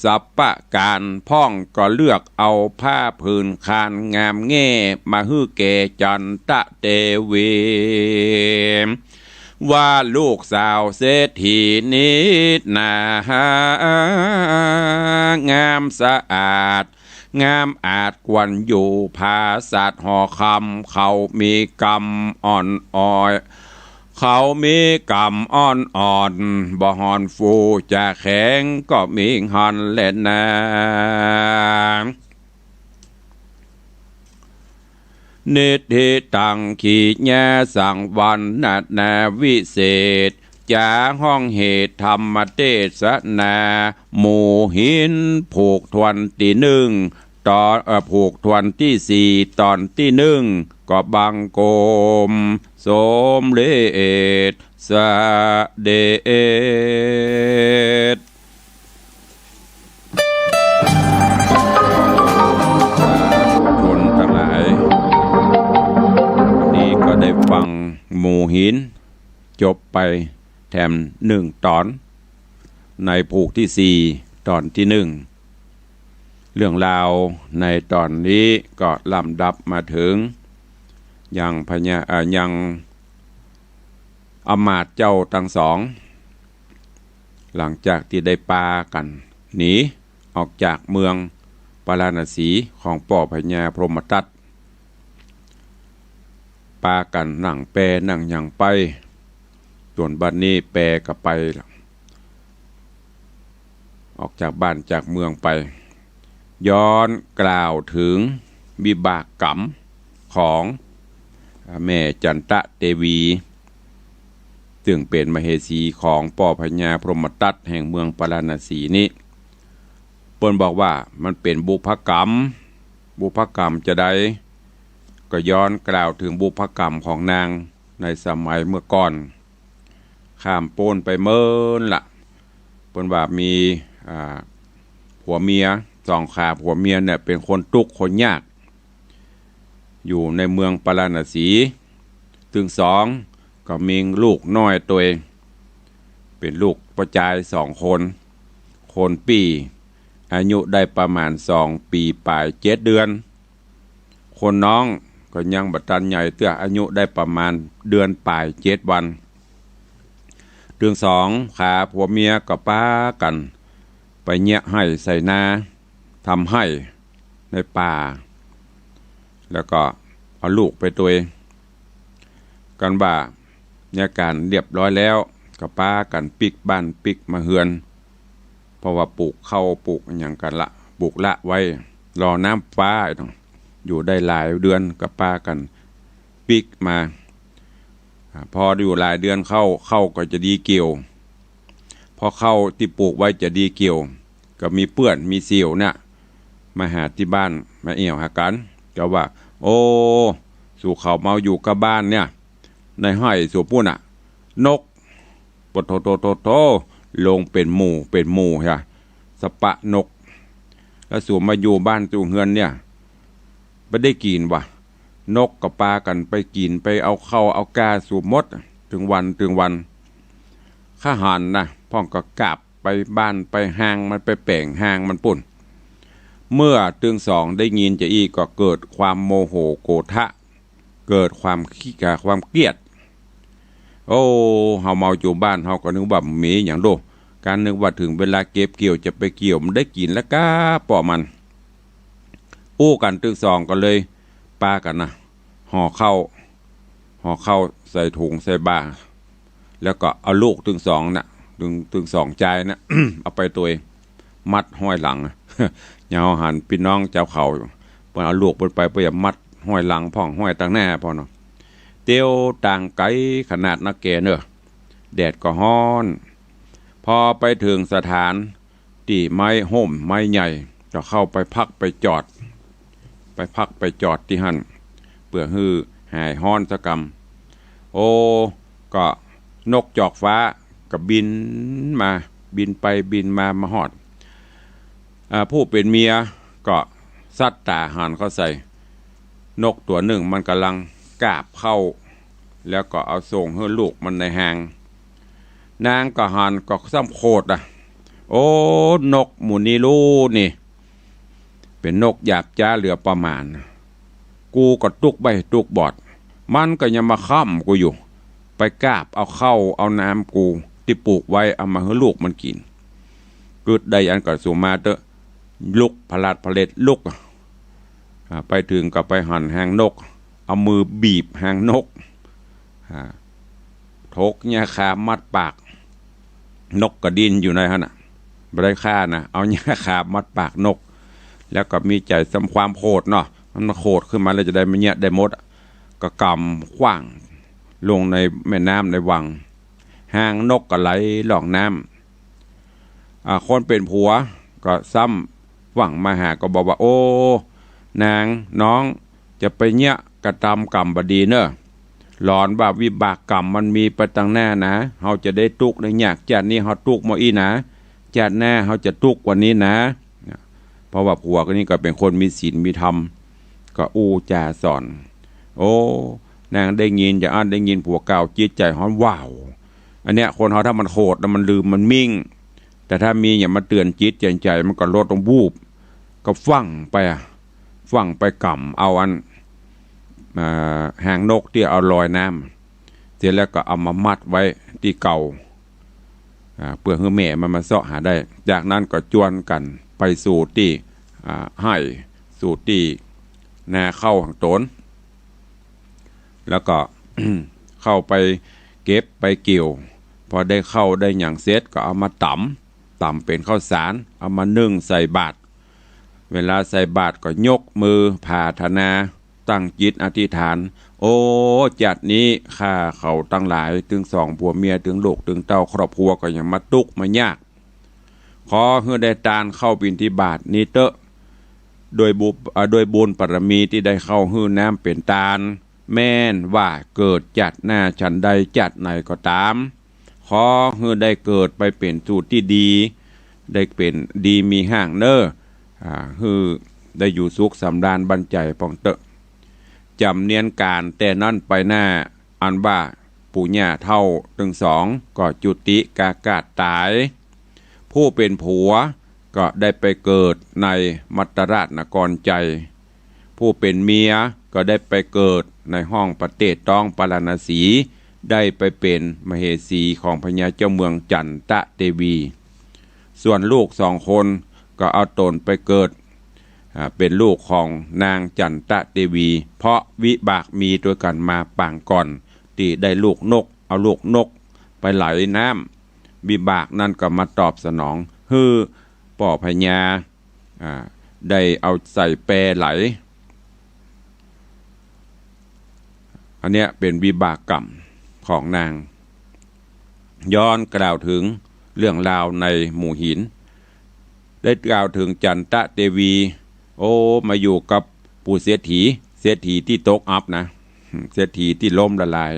สัปปะการพ่องก็เลือกเอาผ้าพื้นคานงามแง่มาฮื้อเกจันตะเตวีว่าลูกสาวเศรษฐีนี้นางามสะอาด งามอาจกวนอยู่ภาษาหอคำเขามีกรรมอ่อนอ้อยเขามีกำอ่อนอ่อนบ่ฮอนฟูจะแข็งก็มีฮอนเล่นนานิธิตังขีแยสังวันนานาวิเศษจาห้องเหตุธรรมเทศนาหมู่หินผูกทวนที่หนึ่งตอนผูกทวนที่สี่ตอนที่หนึ่งก็บังโกมสมเลศสะเดชชนทั้งหลายนี่ก็ได้ฟังหมู่หินจบไปแถมหนึ่งตอนในผูกที่สี่ตอนที่หนึ่งเรื่องราวในตอนนี้ก็ลำดับมาถึงยังพญายังอมาตย์เจ้าทั้งสองหลังจากที่ได้ปากันหนีออกจากเมืองปาราณสีของป่อพญาพรหมทัตปากันนั่งแปรนั่งอย่างไปส่วนบัดนี้แปรกับไปออกจากบ้านจากเมืองไปย้อนกล่าวถึงวิบากกรรมของแม่จันตะเทวีซึ่งเป็นมเหสีของป่อพญาพรหมทัตแห่งเมืองปาราณสีนี้เปิ้นบอกว่ามันเป็นบุพกรรมจะได้ก็ย้อนกล่าวถึงบุพกรรมของนางในสมัยเมื่อก่อนข้ามโป้นไปเมินละเปิ้นว่ามีผัวเมียสองขาผัวเมียเนี่ยเป็นคนทุกข์คนยากอยู่ในเมืองปาราณสีถึงสองก็มีลูกน้อยตัวเองเป็นลูกประจายคนปีอายุได้ประมาณ2 ปีปลาย7 เดือนคนน้องก็ยังบัดตันใหญ่เตื้ออายุได้ประมาณเดือนปลาย7 วันถึงสองขาผัวเมียก็ป้ากันไปเงี่ยให้ใส่นาทำให้ในป่าแล้วก็เอาลูกไปตัวเองกันบ่าเนี่ยการเรียบร้อยแล้วก็ป้ากันปิกบ้านปิกมาเฮือนเพราะว่าปลูกข้าวปลูกอย่างกันละปลูกละไว้รอน้ำฟ้าต้องอยู่ได้หลายเดือนก็ป้ากันปิกมาพออยู่หลายเดือนเข้าก็จะดีเกี่ยวพอเข้าที่ปลูกไว้จะดีเกี่ยวก็มีเปื้อนมีเสี่ยวเนี่ยมาหาที่บ้านมาเอี่ยวหากันก็ว่าโอ้สู่เขาเมาอยู่กับบ้านเนี่ยในห้อยสู่ปุ่นนกปดโตลงเป็นหมู่ใช่สปะนกแล้วสู่มาอยู่บ้านสู่เฮือนเนี่ยไม่ได้กินว่ะนกกับปลากันไปกินไปเอาเข้าเอากาสู่มดถึงวันข้าหันนะพ่องก็กลับไปบ้านไปห้างมันไปแป่งห้างมันปุ่นเมื่อตึงสองได้ยินจะอีก็เกิดความโมโหโกฏะเกิดความขี้กาความเกลียดโอ้เฮาเมาอยู่บ้านเฮาก็นึกว่ามีอย่างโดการนึกว่าถึงเวลาเก็บเกี่ยวจะไปเกี่ยวมันได้กินแล้วก็ป่อมันอู้กันตึงสองก็เลยปากันนะห่อเข้าใส่ถุงใส่บาแล้วก็เอาลูกตึงสองน่ะตึงสองใจนะ เอาไปตัวเองมัดห้อยหลังอย่าเอาหันพี่น้องเจ้าเขาเพิ่นเอาลูกเพิ่นไปเพื่อมัดห้อยหลังพ่องห้อยตั้งแน่พ่อเนาะเตียวต่างไกลขนาดนักแก่เนอะแดดก็ฮ้อนพอไปถึงสถานที่ไม้ห่มไม้ใหญ่ก็เข้าไปพักไปจอดที่หั่นเพื่อฮื้อหายฮ้อนสะกำโอ้ก็นกจอกฟ้าก็บินไปบินมาฮอดผู้เป็นเมียก็ซัดตาหันเข้าใส่นกตัวหนึ่งมันกำลังกาบเข้าแล้วก็เอาส่งให้ลูกมันในหางนางก็หันก็ซ้ำโคตรโอ้นกหมูนีลูนี่เป็นนกหยาบจ้าเหลือประมาณกูก็ตุกใบตุกบอดมันก็ยังมาค้ำกูอยู่ไปกาบเอาเข้าเอาน้ำกูที่ปลูกไว้เอามาให้ลูกมันกินกึดได้อันก็สูมาเตอะ ลุกพลัดพเล็ดลุกไปถึงก็ไปหั่นหางนกเอามือบีบหางนกทกเนี่ยขามัดปากนกกระดินอยู่ในฮะน่ะไม่ได้ฆ่านะเอาเนี่ยขามัดปากนกแล้วก็มีใจสำความโคตรเนาะมันโคตรขึ้นมาแล้วจะได้ไม่เนี่ยได้มดก็กำขว้างลงในแม่น้ำในวังหางนกก็ไหลหลองน้ำคนเป็นผัวก็ซ้ำหวังมาหาก็บอกว่าโอ้นางน้องจะไปเนี่ยกระทำกรรมบดีเนอะหลอนว่าวิบากกรรมมันมีไปตั้งหน้านะเฮาจะได้ตุกในยากจัดนี้เฮาตุกมาอีนะจัดหน้าเฮาจะตุกกว่านี้นะเพราะว่าผัวก็นี่ก็เป็นคนมีศีลมีธรรมก็อู้จ่าสอนโอ้นางได้ยินจะอ่านได้ยินผัวเก่าจิตใจฮ้อนว้าวอันเนี้ยคนเขาถ้ามันโหดแล้วมันลืมมันมิ่งแต่ถ้ามีอย่ามาเตือนจิตใจมันก็ลดลงวูบก็ฟังไปฟังไปกำเอาอันหางนกที่เอาลอยน้ำเสร็จแล้วก็เอามามัดไว้ที่เก่าเพื่อให้แม่มันมาเสาะหาได้จากนั้นก็จวนกันไปสู่ที่ให้สู่ที่นาเข้าหางตนแล้วก็ เข้าไปเก็บไปเกี่ยวพอได้เข้าได้อย่างเสร็จก็เอามาตำเป็นข้าวสารเอามานึ่งใส่บาตรเวลาใส่บาตรก็ยกมือภาธนาตั้งจิตอธิษฐานโอ้จัดนี้ข้าเขาตั้งหลายถึงสองผัวเมียถึงลูกถึงเต้าครอบครัวก็ยังมาตุกมายากขอเพื่อได้ตานเข้าบิณฑบาตนี้เตอะโดยบุญปรมีที่ได้เข้าหื้อน้ำเป็นตาลแม่นว่าเกิดจัดหน้าฉันใดจัดไหนก็ตามขอเพื่อได้เกิดไปเป็นสูตรที่ดีได้เป็นดีมีห่างเนอฮือได้อยู่สุขสำราญบันใจปองเตอะจำเนียนการแต่นั่นไปหน้าอันว่าปู่ย่าเท่าถึงสองก็จุติกากาศตายผู้เป็นผัวก็ได้ไปเกิดในมัตตราชนครใจผู้เป็นเมียก็ได้ไปเกิดในห้องประเทศต้องปารณสีได้ไปเป็นมเหสีของพญาเจ้าเมืองจันตะเทวีส่วนลูกสองคนก็เอาตนไปเกิดเป็นลูกของนางจันตะเทวีเพราะวิบากมีด้วยกันมาปางก่อนที่ได้ลูกนกเอาลูกนกไปไหลน้ำวิบากนั่นก็มาตอบสนองฮือป่อพญาได้เอาใส่แปรไหลอันเนี้ยเป็นวิบากกรรมของนางย้อนกล่าวถึงเรื่องราวในหมู่หินได้กล่าวถึงจันตะเทวีโอ้มาอยู่กับปู่เศรษฐีที่ตกอับนะเศรษฐีที่ล้มละลาย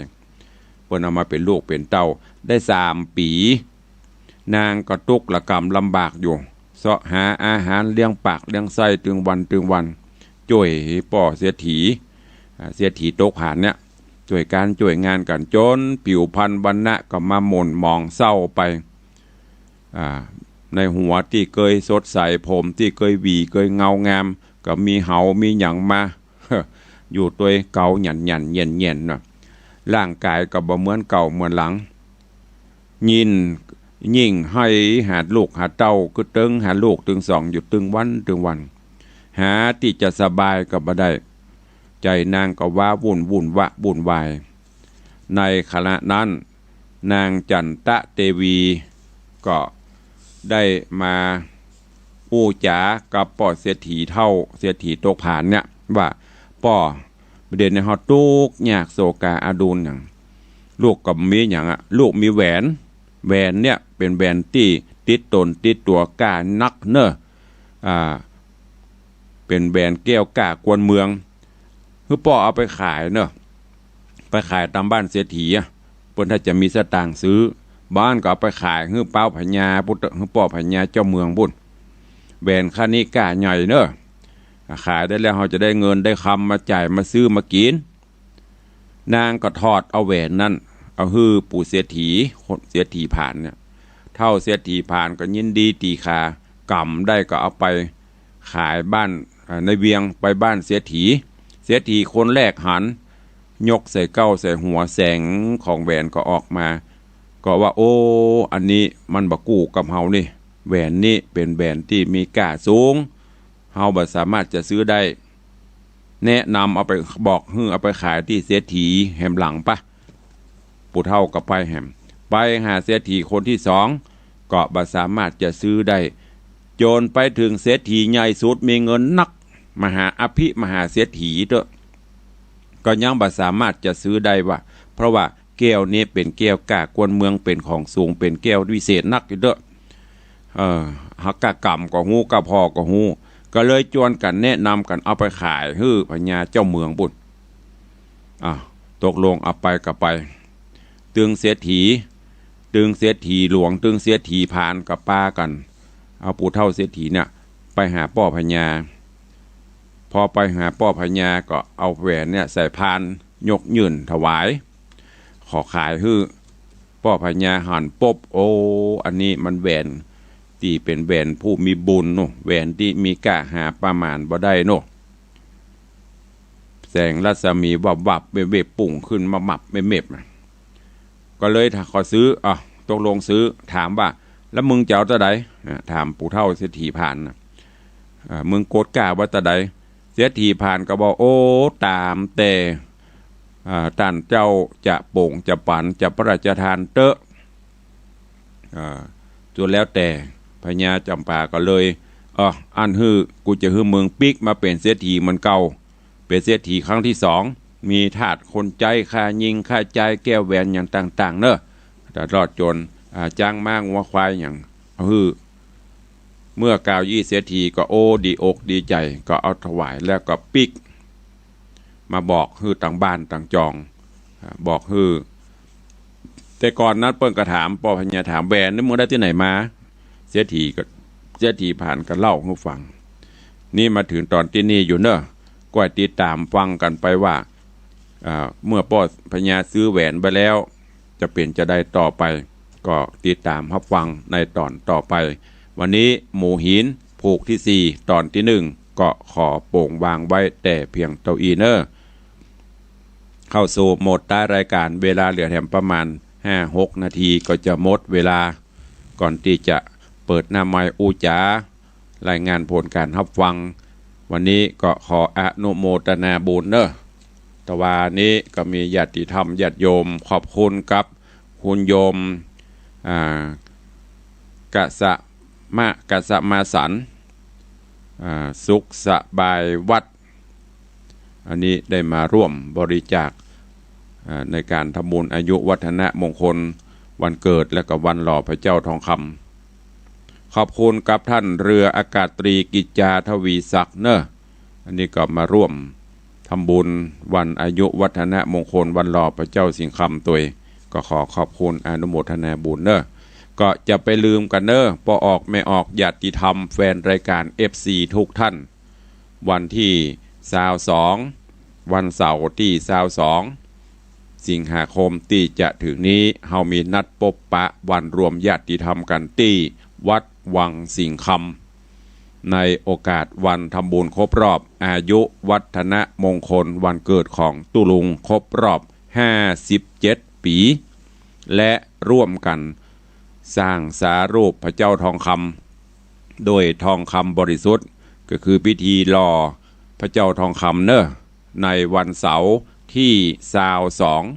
เพิ่นเอามาเป็นลูกเป็นเต้าได้3 ปีนางก็ทุกข์ละกรรมลำบากอยู่เสาะหาอาหารเลี้ยงปากเลี้ยงไส้ถึงวันจ่วยป่อเศรษฐีตกผานเนี่ยจ่วยงานกันจนผิวพรรณวรรณะก็มาหม่นมองเศร้าไปในหัวที่เคยสดใสผมที่เคยหวีเคยเงางามก็มีเหามีหยังมา อยู่ตัวเก่าหยันเย็นนะร่างกายก็บ่เหมือนเก่าเหมือนหลังยิ่งให้หาลูกหาเต้าก็ตึงหาลูกตึงสองอยู่ตึงวันหาที่จะสบายก็บ่ได้ใจนางก็ว่าวุ่นวายในขณะนั้นนางจันตะเทวีก็ได้มาอู้จ๋ากับป่อเศรษฐีเท่าเศรษฐีตกผานเนี่ยว่าป่อประเด็นในฮอตุกยากโศกาอาดูนอย่างลูกกับมีอย่างลูกมีแหวนเนี่ยเป็นแหวนที่ติดตนติดตัวกานักเนอะเป็นแหวนแก้วกากวนเมืองคือป่อเอาไปขายเนอะไปขายตามบ้านเศรษฐีเพิ่นถ้าจะมีสตางค์ซื้อบ้านก็เอาไปขายฮื้อเป้าพญาพุทธฮื้อป่อพญาเจ้าเมืองบุญแหวนค่านี้กาใหญ่เนอะขายได้แล้วเราจะได้เงินได้คำมาจ่ายมาซื้อมากินนางก็ทอดเอาแหวนนั่นเอาฮื้อปู่เศรษฐีผ่านเนี่ยเท่าเศรษฐีผ่านก็ยินดีตีขากำได้ก็เอาไปขายบ้านในเวียงไปบ้านเศรษฐีคนแรกหันยกใส่เก้าใส่หัวแสงของแหวนก็ออกมาก็ว่าโอ้อันนี้มันบะกู้กับเฮานี่แหวนนี่เป็นแหวนที่มีค่าสูง เฮาบ่สามารถจะซื้อได้แนะนำเอาไปบอกเอาไปขายที่เศรษฐีแหมหลังปะปู่เฒ่ากับไปแหมไปหาเศรษฐีคนที่สองก็บ่สามารถจะซื้อได้โจนไปถึงเศรษฐีใหญ่สุดมีเงินนักมหาอภิมหาเศรษฐีเด้อก็ยังบ่สามารถจะซื้อได้ว่าเพราะว่าแก้วนี้เป็นแก้วกากวนเมืองเป็นของสูงเป็นแก้ววิเศษนักอยู่เด้อฮักกะกรรมก็ฮู้กะพอก็ฮู้ก็เลยจวนกันแนะนำกันเอาไปขายฮื้อพญาเจ้าเมืองบุญตกลงเอาไปกับไปตึงเศรษฐีหลวงตึงเศรษฐีพานกับป้ากันเอาปู่เฒ่าเศรษฐีเนี่ยไปหาป้อพญาพอไปหาป้อพญาก็เอาแหวนเนี่ยใส่พานยกยื่นถวายขอขายฮื้อป้อพญาหันปบโอ้อันนี้มันแหวนที่เป็นแหวนผู้มีบุญโนแหวนที่มีกะหาประมาณบ่ได้โนแสงรัศมีวับเว็บปุ่งขึ้นมามับเม็บก็เลยถ้าขอซื้อตกลงซื้อถามว่าแล้วมึงจะเอาตะใดถามปู่เฒ่าเศรษฐีผ่านมึงโกดกล้าว่าตะใดเศรษฐีผ่านก็บอกโอ้ตามแต่ท่านเจ้าจะโป่งจะปันจะพระราชทานเตอะจนแล้วแต่พญาจำปาก็เลยอันฮื้อกูจะฮื้อเมืองปิกมาเป็นเศรษฐีมันเก่าเป็นเศรษฐีครั้งที่สองมีทาสคนใจค่ายิงค่าใจแก้วแหวนอย่างต่างๆเนอะแต่รอดจนจ้างมากวัวควายอย่างฮื้อเมื่อกล่าวยี่เศรษฐีก็โอ้ดีอกดีใจก็เอาถวายแล้วก็ปิกมาบอกฮื้อต่างบ้านต่างจองบอกฮื้อแต่ก่อนนั้นเปิ้นก็ถามป้อพญาถามแหวนนี่มึงได้ที่ไหนมาเศรษฐีผ่านกันเล่าให้ฟังนี่มาถึงตอนที่นี่อยู่เนอะก็ติดตามฟังกันไปว่าเมื่อป้อพญาซื้อแหวนไปแล้วจะเป็นจะได้ต่อไปก็ติดตามรับฟังในตอนต่อไปวันนี้หมู่หินผูกที่4ตอนที่1ก็ขอโป่งวางไว้แต่เพียงเท่าอีเนอร์เข้าสู่โหมดใต้รายการเวลาเหลือแถมประมาณ 5-6 นาทีก็จะหมดเวลาก่อนที่จะเปิดหน้าไมค์อูจ๋ารายงานผลการรับฟังวันนี้ก็ขออนุโมทนาบุญเนอะตะวานี้ก็มีญาติธรรมญาติโยมขอบคุณกับคุณโยมกษมาสันสุขสบายวัดอันนี้ได้มาร่วมบริจาคในการทำบุญอายุวัฒนะมงคลวันเกิดและก็วันหล่อพระเจ้าทองคำขอบคุณกับท่านเรืออากาศตรีกิจจาทวีศักดิ์เนอะอันนี้ก็มาร่วมทำบุญวันอายุวัฒนะมงคลวันหล่อพระเจ้าสิงห์คำตัวก็ขอขอบคุณอนุโมทนาบุญเนอะก็จะไปลืมกันเนอะพอออกไม่ออกญาติธรรมแฟนรายการ FC ทุกท่านวันที่22วันเสาร์ที่22สิงหาคมที่จะถึงนี้เฮามีนัดพบปะวันรวมญาติธรรมกันที่วัดวังสิงห์คำในโอกาสวันทำบุญครบรอบอายุวัฒนมงคลวันเกิดของตุลุงครบรอบ57ปีและร่วมกันสร้างสารูปพระเจ้าทองคำโดยทองคำบริสุทธิ์ก็คือพิธีหล่อพระเจ้าทองคำเนอะในวันเสาร์ที่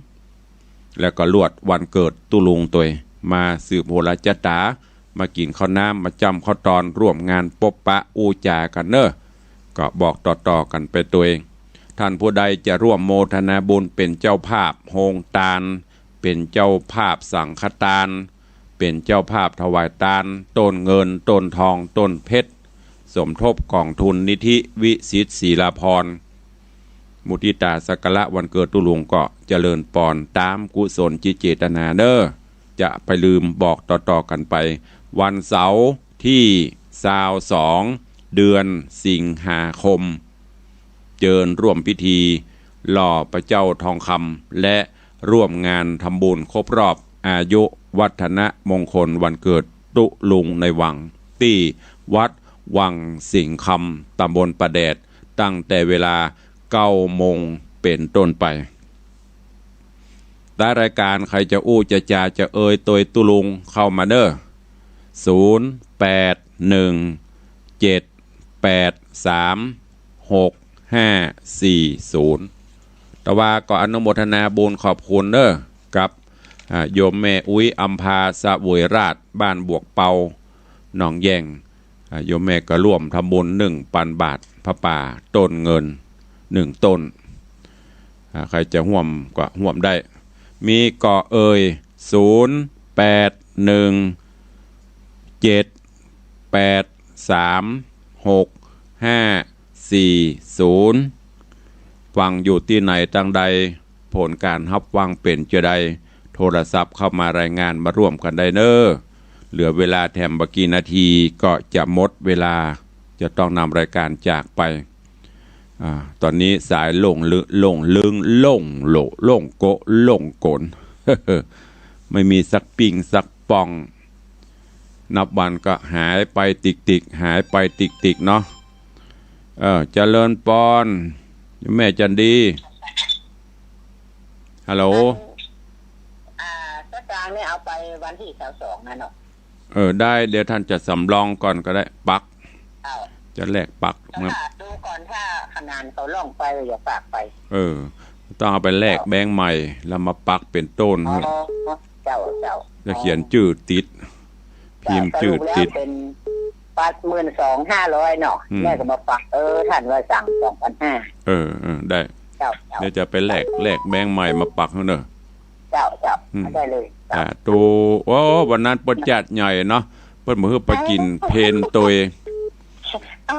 22แล้วก็ลวดวันเกิดตุลุงตัวมาสืบโหราจตามากินข้าวน้ำมาจำข้าวตอนร่วมงานปบปะอูจากันเนอะก็บอกต่อๆกันไปตัวเองท่านผู้ใดจะร่วมโมทนาบุญเป็นเจ้าภาพโฮงตาลเป็นเจ้าภาพสังฆทานเป็นเจ้าภาพถวายทานต้นเงินต้นทองต้นเพชรสมทบกองทุนนิธิวิสิตศิลาภรณ์มุทิตาสักการะวันเกิดตุลุงก็เจริญปอนตามกุศลจิตเจตนาเนอจะไปลืมบอกต่อๆกันไปวันเสาร์ที่22เดือนสิงหาคมเจิญร่วมพิธีหล่อพระเจ้าทองคำและร่วมงานทำบุญครบรอบอายุวัฒนมงคลวันเกิดตุลุงในวังที่วัดวังสิงห์คำตำบลประแดดตั้งแต่เวลา9 โมงเป็นต้นไปใต้รายการใครจะอู้จะจาจะเอ่ยตัวตุลุงเข้ามาเด้อ081789 08365440แต่ว่าก็อนุโมทนาบุญขอบคุณเด้อกับโยมแม่อุ้ยอัมพาสะเวยราชบ้านบวกเปาหนองแยงโยมแม่ก็ร่วมทำบุญ1,000 บาทพระป่าต้นเงิน1 ต้นใครจะห่วมก็ห่วมได้มีเกาะ0817836540ฟังอยู่ที่ไหนตั้งใดผลการรับฟังเป็นจะใดโทรศัพท์เข้ามารายงานมาร่วมกันได้เนอเหลือเวลาแถมบกี่นาทีก็จะหมดเวลาจะต้องนำรายการจากไปตอนนี้สายลงลึงโกลงโกน ไม่มีสักปิงสักปองนับวันก็หายไปติกหายไปติกเนาะเจริญปอนแม่จันดีฮัลโหลก็กลางเนี่ยเอาไปวันที่22นั่นเนาะได้เดี๋ยวท่านจะสำรองก่อนก็ได้ปักจะแลกปักนะดูก่อนถ้าขนาดเขาล่องไปอย่าฝากไปต้องเอาไปแลกแบงค์ใหม่แล้วมาปักเป็นต้นเจ้าจะเขียนชื่อติดพิมพ์ชื่อติดเป็น82,500เนาะแม่ก็มาปักท่านว่าสั่ง 2,500ได้เดี๋ยวจะไปแลกแบงค์ใหม่มาปักเนอะเจ้าได้เลยตัววันนั้นปนจัดใหญ่เนาะเพิ่นมื้อไปกินเพนตัว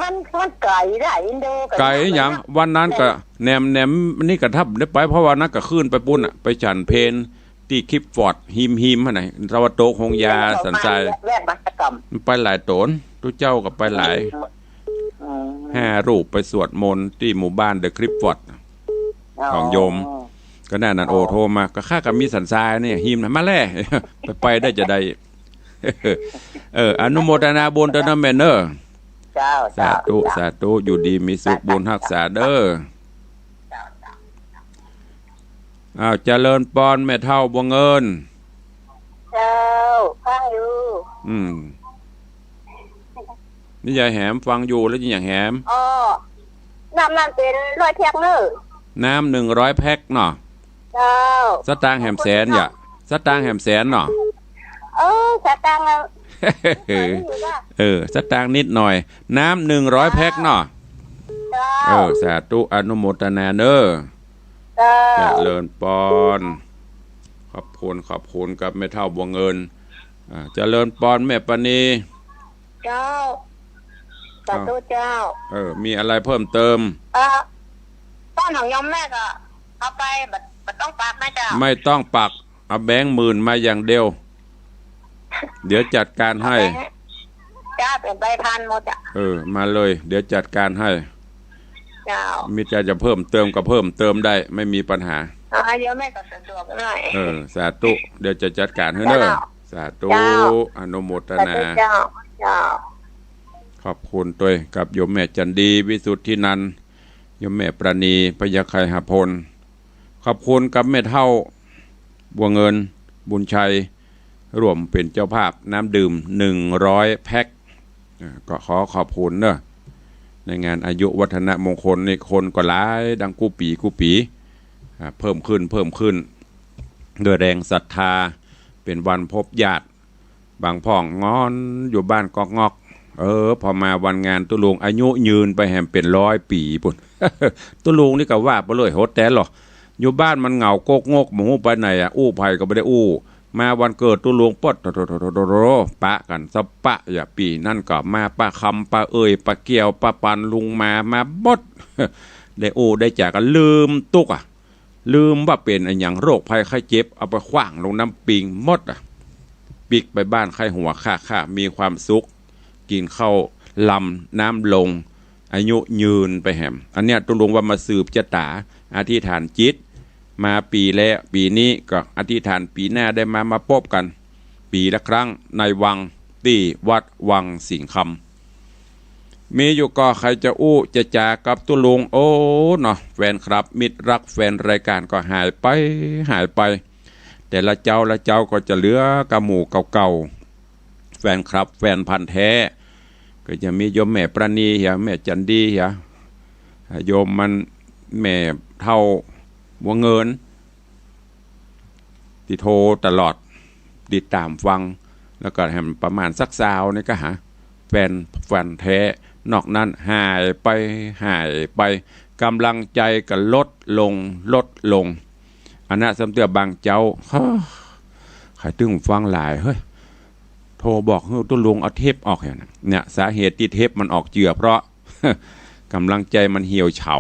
มันไก่ได้อินโดไก่หยังวันนั้นก็แหนมนี่กระทับได้ไปเพราะว่านั้นก็ขึ้นไปปุ้นไปฉันเพนที่คลิปฟอร์ดหิมหั่นน่ะตะวันตกหงยาสันทรายไปหลายโตนทุกเจ้าก็ไปหลาย5 รูปไปสวดมนต์ที่หมู่บ้านเดอะคลิปฟอร์ดของโยมก็นั่นนั่นโทรมาก็ข้ากับมีสันทรายนี่หิมน่ะมาแล่ไปได้จะได้อนุโมทนาบุญตนแม่เนอสาธุอยู่ดีมีสุขบุญรักษาเด้อเจริญปอนแม่เฒ่าบ่เงินเจ้าฟังอยู่นี่ยายแหมฟังอยู่แล้วยังแหมน้ำมันเป็น100 แพ็คเนอะน้ำ100 แพ็คเนาะเจ้าสตางค์แหมแสนอย่าสตางค์แหมแสนเนาะสตางค์สตางค์นิดหน่อยน้ำ100 แพ็คเนาะสาธุอนุโมทนาเด้อเจริญปอนขอบคุณกับแม่เฒ่าบัวเงินเจริญปอนแม่ปณีเจ้าสาธุเจ้ามีอะไรเพิ่มเติมต้นของยมแม่ก็เอาไปบัดต้องปักไหมเจ้าไม่ต้องปักเอาแบงค์10,000มาอย่างเดียวเดี๋ยวจัดการให้จ้าเป็นใบพันหมดมาเลยเดี๋ยวจัดการให้มีจะเพิ่มเติมก็เพิ่มเติมได้ไม่มีปัญหาเดี๋ยวแม่ก็สะดวกหน่อยสาธุเดี๋ยวจะจัดการให้เด้อสาธุอนุโมทนาขอบคุณตัวกับโยมแม่จันดีวิสุทธินันท์โยมแม่ประณีพยาไคหพลขอบคุณกับแม่เฒ่าบัวเงินบุญชัยร่วมเป็นเจ้าภาพน้ำดื่ม100 แพ็คก็ขอบคุณเนอะในงานอายุวัฒนมงคลในคนก็หลายดังกู้ปีเพิ่มขึ้นด้วยแรงศรัทธาเป็นวันพบญาติบางพ่องงอนอยู่บ้านกอกงอกพอมาวันงานตุลุงอายุยืนไปแหมเป็น100 ปีปุ่น ตุลุงนี่ก็ว่าไปเลยโหดแต่หรออยู่บ้านมันเหงาโกกงกหมูไปไหนอู้ไผ่ก็ไม่ได้อู้มาวันเกิดตุลุงปดปะกันสปะอย่าปีนั่นก็มาปะคำปะปะเกี่ยวปะปันลุงมาบดได้ได้จากกันลืมตุกลืมว่าเป็นอย่างโรคภัยไข้เจ็บเอาไปขว้างลงน้ำปิงมดปิกไปบ้านไข้หัวค่ามีความสุขกินข้าวลำน้ำลงอายุยืนไปแหมอันเนี้ยตุลุงว่ามาสืบชะตาอธิษฐานจิตมาปีแล้วปีนี้ก็อธิษฐานปีหน้าได้มาพบกันปีละครั้งในวังที่วัดวังสิงห์คำมีอยู่ก็ใครจะจะจากับตุลุงเนาะแฟนครับมิตรรักแฟนรายการก็หายไปแต่ละเจ้าก็จะเหลือกระหมู่เก่าๆแฟนครับแฟนพันธุ์แท้ ก็จะมีโยมแม่ประณีเหียแม่จันดีเหียโยมมันแม่เท่าวัวเงินที่โทรตลอดติดตามฟังแล้วก็ให้ประมาณสักซาวนี่ก็หาแฟนแท้นอกนั้นหายไปกำลังใจก็ลดลงอันนั้นสำเตือบางเจ้าใครตึงฟังหลายเฮ้ยโทรบอกให้ตุ้ลุงเอาเทปออกอย่างนั้นเนี่ยสาเหตุที่เทปมันออกเจือเพราะ กำลังใจมันเหี่ยวเฉา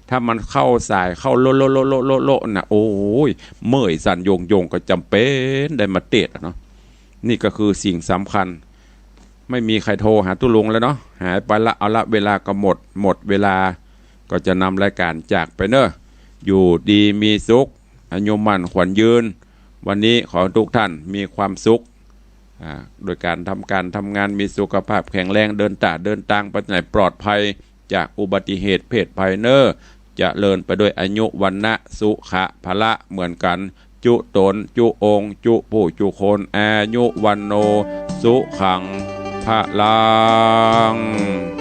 ถ้ามันเข้าสายเข้าโลนะโอ้ยเมื่อยสั่นโยงก็จำเป็นได้มาเตะเนาะนี่ก็คือสิ่งสำคัญไม่มีใครโทรหาตุ้ลุงแล้วเนาะหายไปละเอาละเวลาก็หมดเวลาก็จะนำรายการจากไปเนอะอยู่ดีมีสุขอายุมั่นขวัญยืนวันนี้ขอทุกท่านมีความสุขโดยการทำงานมีสุขภาพแข็งแรงเดินทางไปไหนปลอดภัยจากอุบัติเหตุเพศภัยเนอจะเลินไปด้วยอายุวันนะสุขะพละเหมือนกันจุตนจุองจุผู้จุคนอายุวันโนสุขังพลัง